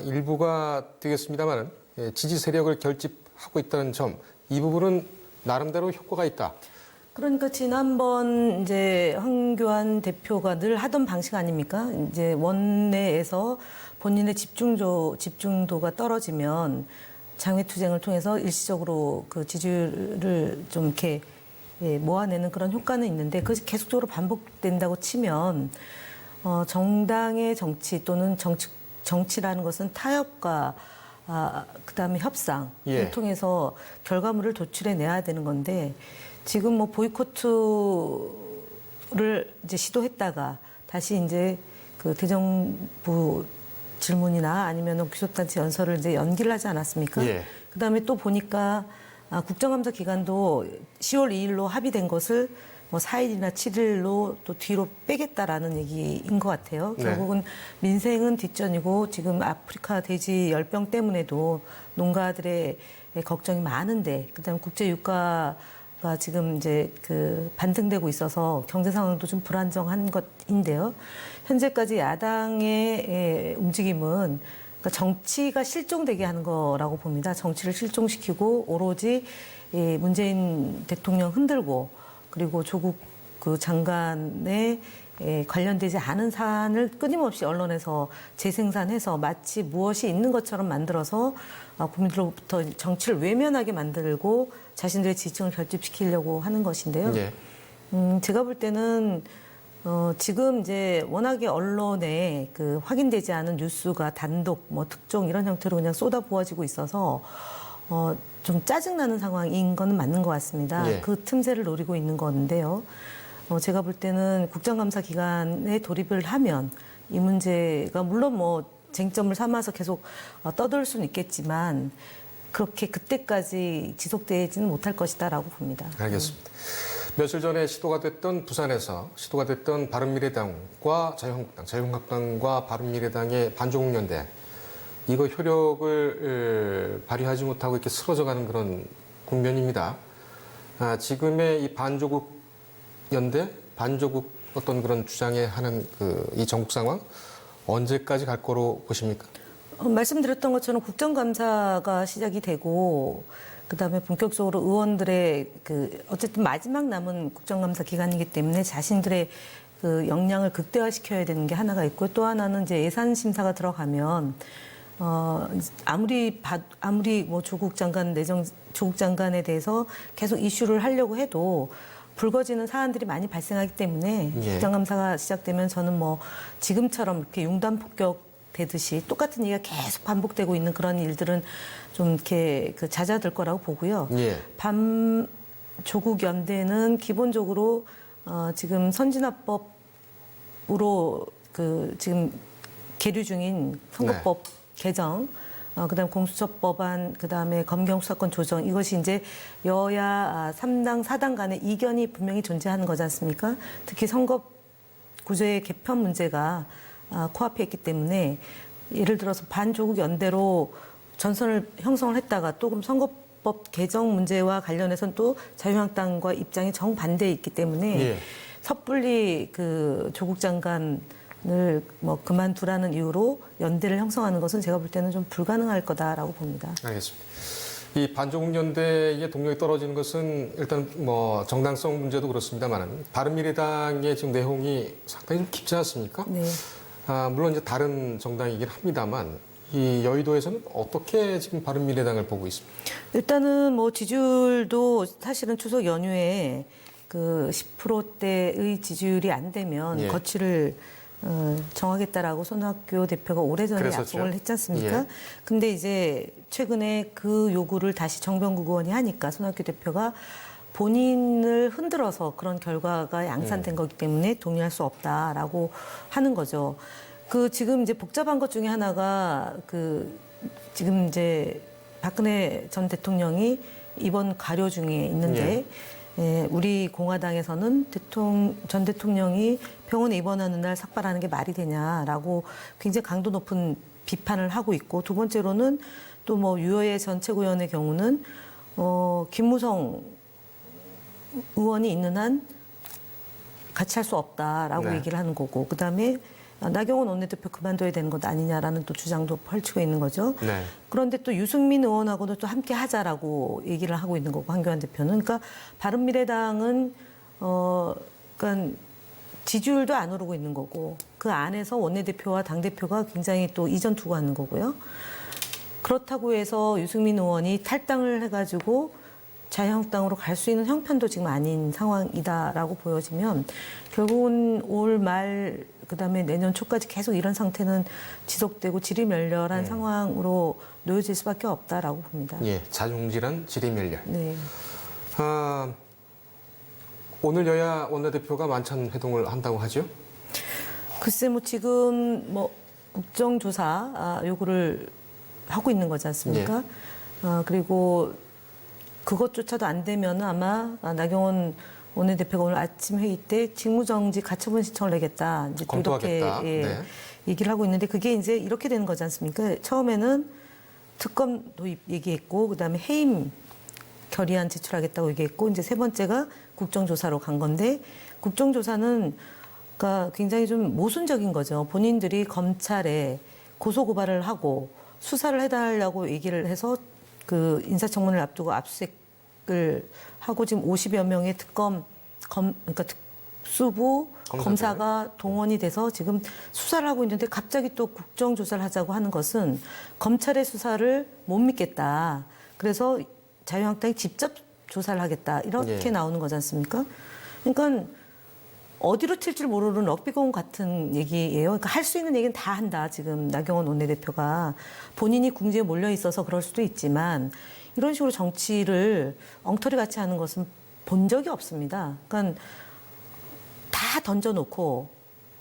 일부가 되겠습니다만은 지지 세력을 결집하고 있다는 점 이 부분은 나름대로 효과가 있다. 그러니까 지난번 이제 황교안 대표가 늘 하던 방식 아닙니까? 이제 원내에서 본인의 집중도가 떨어지면 장외투쟁을 통해서 일시적으로 그 지지율을 좀 이렇게 모아내는 그런 효과는 있는데 그것이 계속적으로 반복된다고 치면 정당의 정치 또는 정치라는 것은 타협과 그다음에 협상을 예. 통해서 결과물을 도출해내야 되는 건데 지금 보이콧을 이제 시도했다가 다시 이제 그 대정부 질문이나 아니면 교섭단체 연설을 이제 연기를 하지 않았습니까? 예. 그다음에 또 보니까 국정감사 기간도 10월 2일로 합의된 것을 4일이나 7일로 또 뒤로 빼겠다라는 얘기인 것 같아요. 네. 결국은 민생은 뒷전이고 지금 아프리카 돼지 열병 때문에도 농가들의 걱정이 많은데 그다음에 국제 유가가 지금 이제 그 반등되고 있어서 경제 상황도 좀 불안정한 것인데요. 현재까지 야당의 움직임은 그러니까 정치가 실종되게 하는 거라고 봅니다. 정치를 실종시키고 오로지 이 문재인 대통령 흔들고 그리고 조국 그 장관의 관련되지 않은 사안을 끊임없이 언론에서 재생산해서 마치 무엇이 있는 것처럼 만들어서 국민들로부터 정치를 외면하게 만들고 자신들의 지지층을 결집시키려고 하는 것인데요. 예. 제가 볼 때는 지금 이제 워낙에 언론에 그 확인되지 않은 뉴스가 단독, 뭐 특종 이런 형태로 그냥 쏟아 부어지고 있어서 좀 짜증나는 상황인 건 맞는 것 같습니다. 예. 그 틈새를 노리고 있는 건데요. 제가 볼 때는 국정감사 기간에 돌입을 하면 이 문제가 물론 뭐 쟁점을 삼아서 계속 떠들 수는 있겠지만 그렇게 그때까지 지속되지는 못할 것이다라고 봅니다. 알겠습니다. 며칠 전에 시도가 됐던 부산에서 시도가 됐던 바른미래당과 자유한국당과 바른미래당의 반조국연대 이거 효력을 발휘하지 못하고 이렇게 쓰러져가는 그런 국면입니다. 지금의 이 반조국 연대, 반조국 어떤 그런 주장에 하는 이 전국 상황 언제까지 갈 거로 보십니까? 말씀드렸던 것처럼 국정감사가 시작이 되고 그다음에 본격적으로 의원들의 어쨌든 마지막 남은 국정감사 기간이기 때문에 자신들의 그 역량을 극대화시켜야 되는 게 하나가 있고 또 하나는 이제 예산 심사가 들어가면 아무리 뭐 조국 장관에 대해서 계속 이슈를 하려고 해도 불거지는 사안들이 많이 발생하기 때문에 예. 국정감사가 시작되면 저는 뭐 지금처럼 이렇게 융단폭격 되듯이 똑같은 얘기가 계속 반복되고 있는 그런 일들은 좀 이렇게 잦아들 거라고 보고요. 예. 반조국 연대는 기본적으로 지금 선진화법으로 지금 계류 중인 선거법 개정, 그다음 공수처법안, 그다음에 검경 수사권 조정 이것이 이제 여야 3당 4당 간의 이견이 분명히 존재하는 거지 않습니까? 특히 선거 구제의 개편 문제가 코앞에 있기 때문에 예를 들어서 반조국 연대로 전선을 형성을 했다가 또 그럼 선거법 개정 문제와 관련해서는 또 자유한국당과 입장이 정반대에 있기 때문에 예. 섣불리 조국 장관을 뭐 그만두라는 이유로 연대를 형성하는 것은 제가 볼 때는 좀 불가능할 거다라고 봅니다. 알겠습니다. 이 반조국연대의 동력이 떨어지는 것은 일단 뭐 정당성 문제도 그렇습니다만 바른미래당의 지금 내용이 상당히 좀 깊지 않습니까? 네. 물론 이제 다른 정당이긴 합니다만 이 여의도에서는 어떻게 지금 바른미래당을 보고 있습니까? 일단은 뭐 지지율도 사실은 추석 연휴에 10%대의 지지율이 안 되면 예. 거취를 정하겠다라고 손학규 대표가 오래전에 그랬었죠. 약속을 했지 않습니까? 예. 근데 이제 최근에 그 요구를 다시 정병국 의원이 하니까 손학규 대표가 본인을 흔들어서 그런 결과가 양산된 거기 때문에 동의할 수 없다라고 하는 거죠. 지금 이제 복잡한 것 중에 하나가 지금 이제 박근혜 전 대통령이 입원 가려 중에 있는데 우리 공화당에서는 전 대통령이 병원에 입원하는 날 삭발하는 게 말이 되냐라고 굉장히 강도 높은 비판을 하고 있고 두 번째로는 또 뭐 유효의 전 최고위원의 경우는 김무성 의원이 있는 한 같이 할 수 없다라고 네. 얘기를 하는 거고 그다음에 나경원 원내대표 그만둬야 되는 것 아니냐라는 또 주장도 펼치고 있는 거죠. 네. 그런데 또 유승민 의원하고도 또 함께 하자라고 얘기를 하고 있는 거고 한교안 대표는 그러니까 바른미래당은 그러니까 지지율도 안 오르고 있는 거고 그 안에서 원내대표와 당대표가 굉장히 또 이전 투구하는 거고요. 그렇다고 해서 유승민 의원이 탈당을 해가지고 자유한국당으로 갈 수 있는 형편도 지금 아닌 상황이다라고 보여지면 결국은 올 말 그다음에 내년 초까지 계속 이런 상태는 지속되고 지리멸렬한 상황으로 놓여질 수밖에 없다라고 봅니다. 예, 자중질환 지리멸렬. 네. 오늘 여야 원내대표가 만찬 회동을 한다고 하죠? 글쎄 뭐 지금 뭐 국정조사 요구를 하고 있는 거지 않습니까? 그리고 그것조차도 안 되면 아마 나경원 원내대표가 오늘 아침 회의 때 직무정지 가처분 신청을 내겠다. 이제 또 이렇게 검토하겠다. 네. 얘기를 하고 있는데 그게 이제 이렇게 되는 거지 않습니까? 처음에는 특검 도입 얘기했고 그다음에 해임 결의안 제출하겠다고 얘기했고 이제 세 번째가 국정조사로 간 건데 국정조사는 그러니까 굉장히 좀 모순적인 거죠. 본인들이 검찰에 고소고발을 하고 수사를 해달라고 얘기를 해서 그 인사청문회를 앞두고 압수수색을 하고 지금 50여 명의 그러니까 특수부 검사가 동원이 돼서 지금 수사를 하고 있는데 갑자기 또 국정조사를 하자고 하는 것은 검찰의 수사를 못 믿겠다. 그래서 자유한국당이 직접 조사를 하겠다. 이렇게 예. 나오는 거지 않습니까? 그러니까 어디로 튈 줄 모르는 럭비공 같은 얘기예요. 그러니까 할 수 있는 얘기는 다 한다. 지금 나경원 원내대표가 본인이 궁지에 몰려 있어서 그럴 수도 있지만 이런 식으로 정치를 엉터리 같이 하는 것은 본 적이 없습니다. 그러니까 다 던져놓고,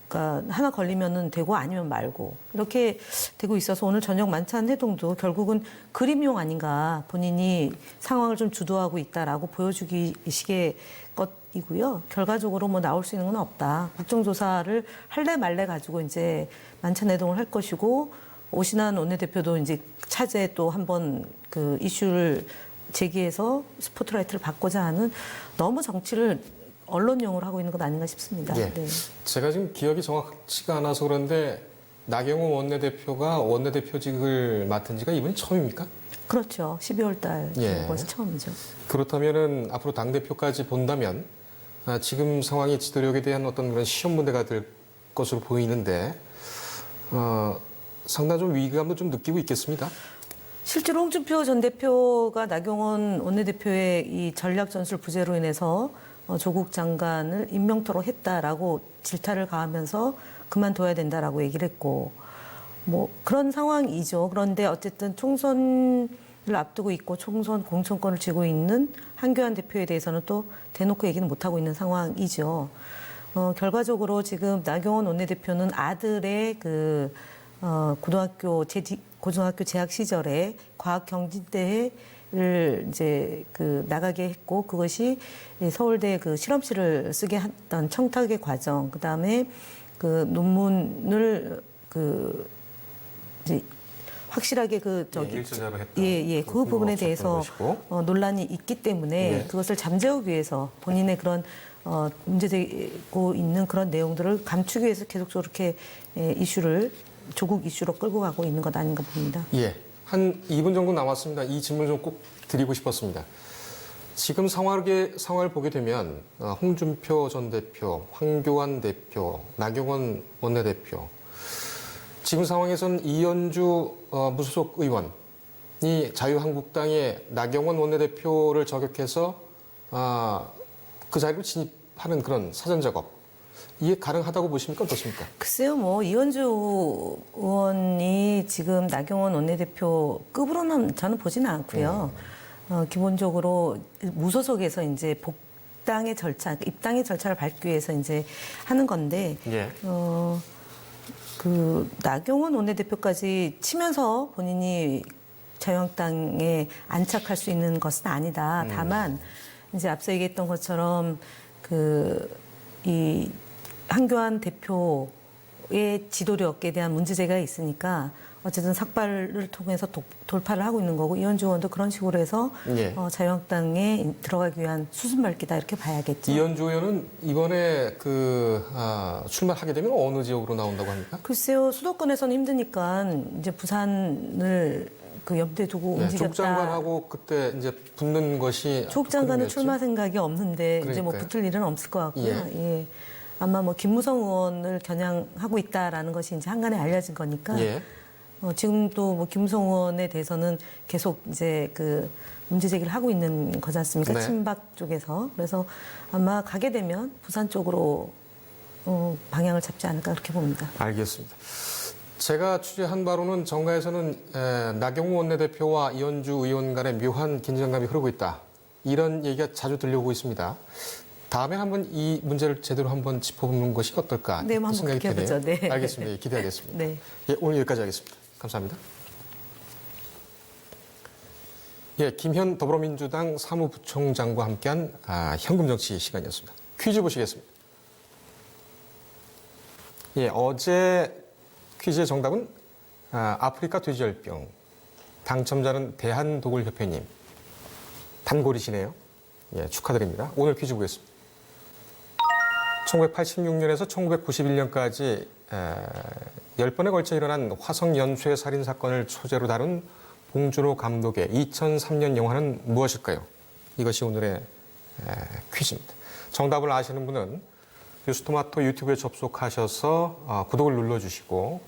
그러니까 하나 걸리면은 되고 아니면 말고 이렇게 되고 있어서 오늘 저녁 만찬 회동도 결국은 그림용 아닌가, 본인이 상황을 좀 주도하고 있다라고 보여주기 식의 것이고요. 결과적으로 뭐 나올 수 있는 건 없다. 국정조사를 할래 말래 가지고 이제 만찬 회동을 할 것이고, 오신환 원내대표도 이제 차제 또 한번 그 이슈를 제기해서 스포트라이트를 받고자 하는, 너무 정치를 언론용으로 하고 있는 것 아닌가 싶습니다. 예. 네. 제가 지금 기억이 정확치가 않아서 그런데 나경원 원내대표가 원내대표직을 맡은 지가 이번이 처음입니까? 그렇죠. 12월 달 예. 벌써 처음이죠. 그렇다면은 앞으로 당대표까지 본다면 지금 상황이 지도력에 대한 어떤 그런 시험 문제가 될 것으로 보이는데 상당히 좀 위기감도 좀 느끼고 있겠습니다. 실제로 홍준표 전 대표가 나경원 원내대표의 이 전략 전술 부재로 인해서 조국 장관을 임명토록 했다라고 질타를 가하면서 그만둬야 된다라고 얘기를 했고, 뭐 그런 상황이죠. 그런데 어쨌든 총선을 앞두고 있고 총선 공천권을 쥐고 있는 한교안 대표에 대해서는 또 대놓고 얘기는 못하고 있는 상황이죠. 결과적으로 지금 나경원 원내대표는 아들의 그 고등학교 재학 시절에 과학 경진대회를 이제 그 나가게 했고, 그것이 서울대 그 실험실을 쓰게 했던 청탁의 과정, 그 다음에 그 논문을 그 이제 확실하게 그 저기 일조자로 했다. 그 부분에 대해서 논란이 있기 때문에 예. 그것을 잠재우기 위해서 본인의 그런 문제되고 있는 그런 내용들을 감추기 위해서 계속적으로 이렇게 이슈를 조국 이슈로 끌고 가고 있는 것 아닌가 봅니다. 예. 한 2분 정도 남았습니다. 이 질문을 좀 꼭 드리고 싶었습니다. 지금 상황을 보게 되면 홍준표 전 대표, 황교안 대표, 나경원 원내대표, 지금 상황에서는 이현주 무소속 의원이 자유한국당의 나경원 원내대표를 저격해서 그 자리로 진입하는 그런 사전 작업, 이게 가능하다고 보십니까? 어떻습니까? 글쎄요, 뭐 이현주 의원이 지금 나경원 원내대표 급으로는 저는 보지는 않고요. 기본적으로 무소속에서 이제 복당의 절차, 입당의 절차를 밟기 위해서 이제 하는 건데, 예. 그 나경원 원내대표까지 치면서 본인이 자유한국당에 안착할 수 있는 것은 아니다. 다만 이제 앞서 얘기했던 것처럼 이 한교안 대표의 지도력에 대한 문제제가 있으니까 어쨌든 삭발을 통해서 돌파를 하고 있는 거고, 이현주 의원도 그런 식으로 해서 예. 자유한국당에 들어가기 위한 수순밟기다 이렇게 봐야겠죠. 이현주 의원은 이번에 출마하게 되면 어느 지역으로 나온다고 합니까? 글쎄요, 수도권에서는 힘드니까 이제 부산을 그 염두에 두고 움직였다. 조국 장관하고 그때 이제 붙는 것이 조국 장관은 그림이었지? 출마 생각이 없는데 이제 뭐 그러니까요. 붙을 일은 없을 것 같고요. 예. 예. 아마 뭐 김무성 의원을 겨냥하고 있다라는 것이 이제 한간에 알려진 거니까. 예. 지금도 뭐 김무성 의원에 대해서는 계속 이제 그 문제 제기를 하고 있는 거지 않습니까? 네. 친박 쪽에서. 그래서 아마 가게 되면 부산 쪽으로 방향을 잡지 않을까 그렇게 봅니다. 알겠습니다. 제가 취재한 바로는 정가에서는 나경원 원내대표와 이현주 의원 간의 묘한 긴장감이 흐르고 있다. 이런 얘기가 자주 들려오고 있습니다. 다음에 한번 이 문제를 제대로 한번 짚어보는 것이 어떨까 네, 한번 생각이 그렇게 드네요. 해보죠. 네. 알겠습니다. 예, 기대하겠습니다. 네. 예, 오늘 여기까지 하겠습니다. 감사합니다. 예, 김현 더불어민주당 사무부총장과 함께한 현금정치 시간이었습니다. 퀴즈 보시겠습니다. 예, 어제 퀴즈의 정답은 아프리카 돼지열병. 당첨자는 대한도굴협회님. 단골이시네요. 예, 축하드립니다. 오늘 퀴즈 보겠습니다. 1986년에서 1991년까지 10번에 걸쳐 일어난 화성 연쇄 살인 사건을 소재로 다룬 봉준호 감독의 2003년 영화는 무엇일까요? 이것이 오늘의 퀴즈입니다. 정답을 아시는 분은 뉴스토마토 유튜브에 접속하셔서 구독을 눌러주시고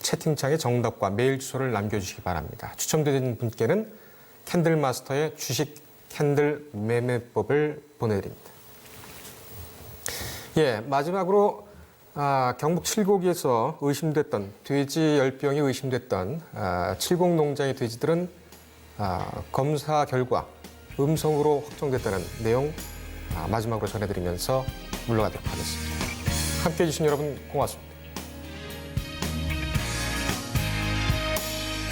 채팅창에 정답과 메일 주소를 남겨주시기 바랍니다. 추첨되는 분께는 캔들마스터의 주식 캔들 매매법을 보내드립니다. 예, 마지막으로 경북 칠곡에서 의심됐던 돼지 열병이 의심됐던 칠곡 농장의 돼지들은 검사 결과 음성으로 확정됐다는 내용 마지막으로 전해드리면서 물러가도록 하겠습니다. 함께해 주신 여러분 고맙습니다.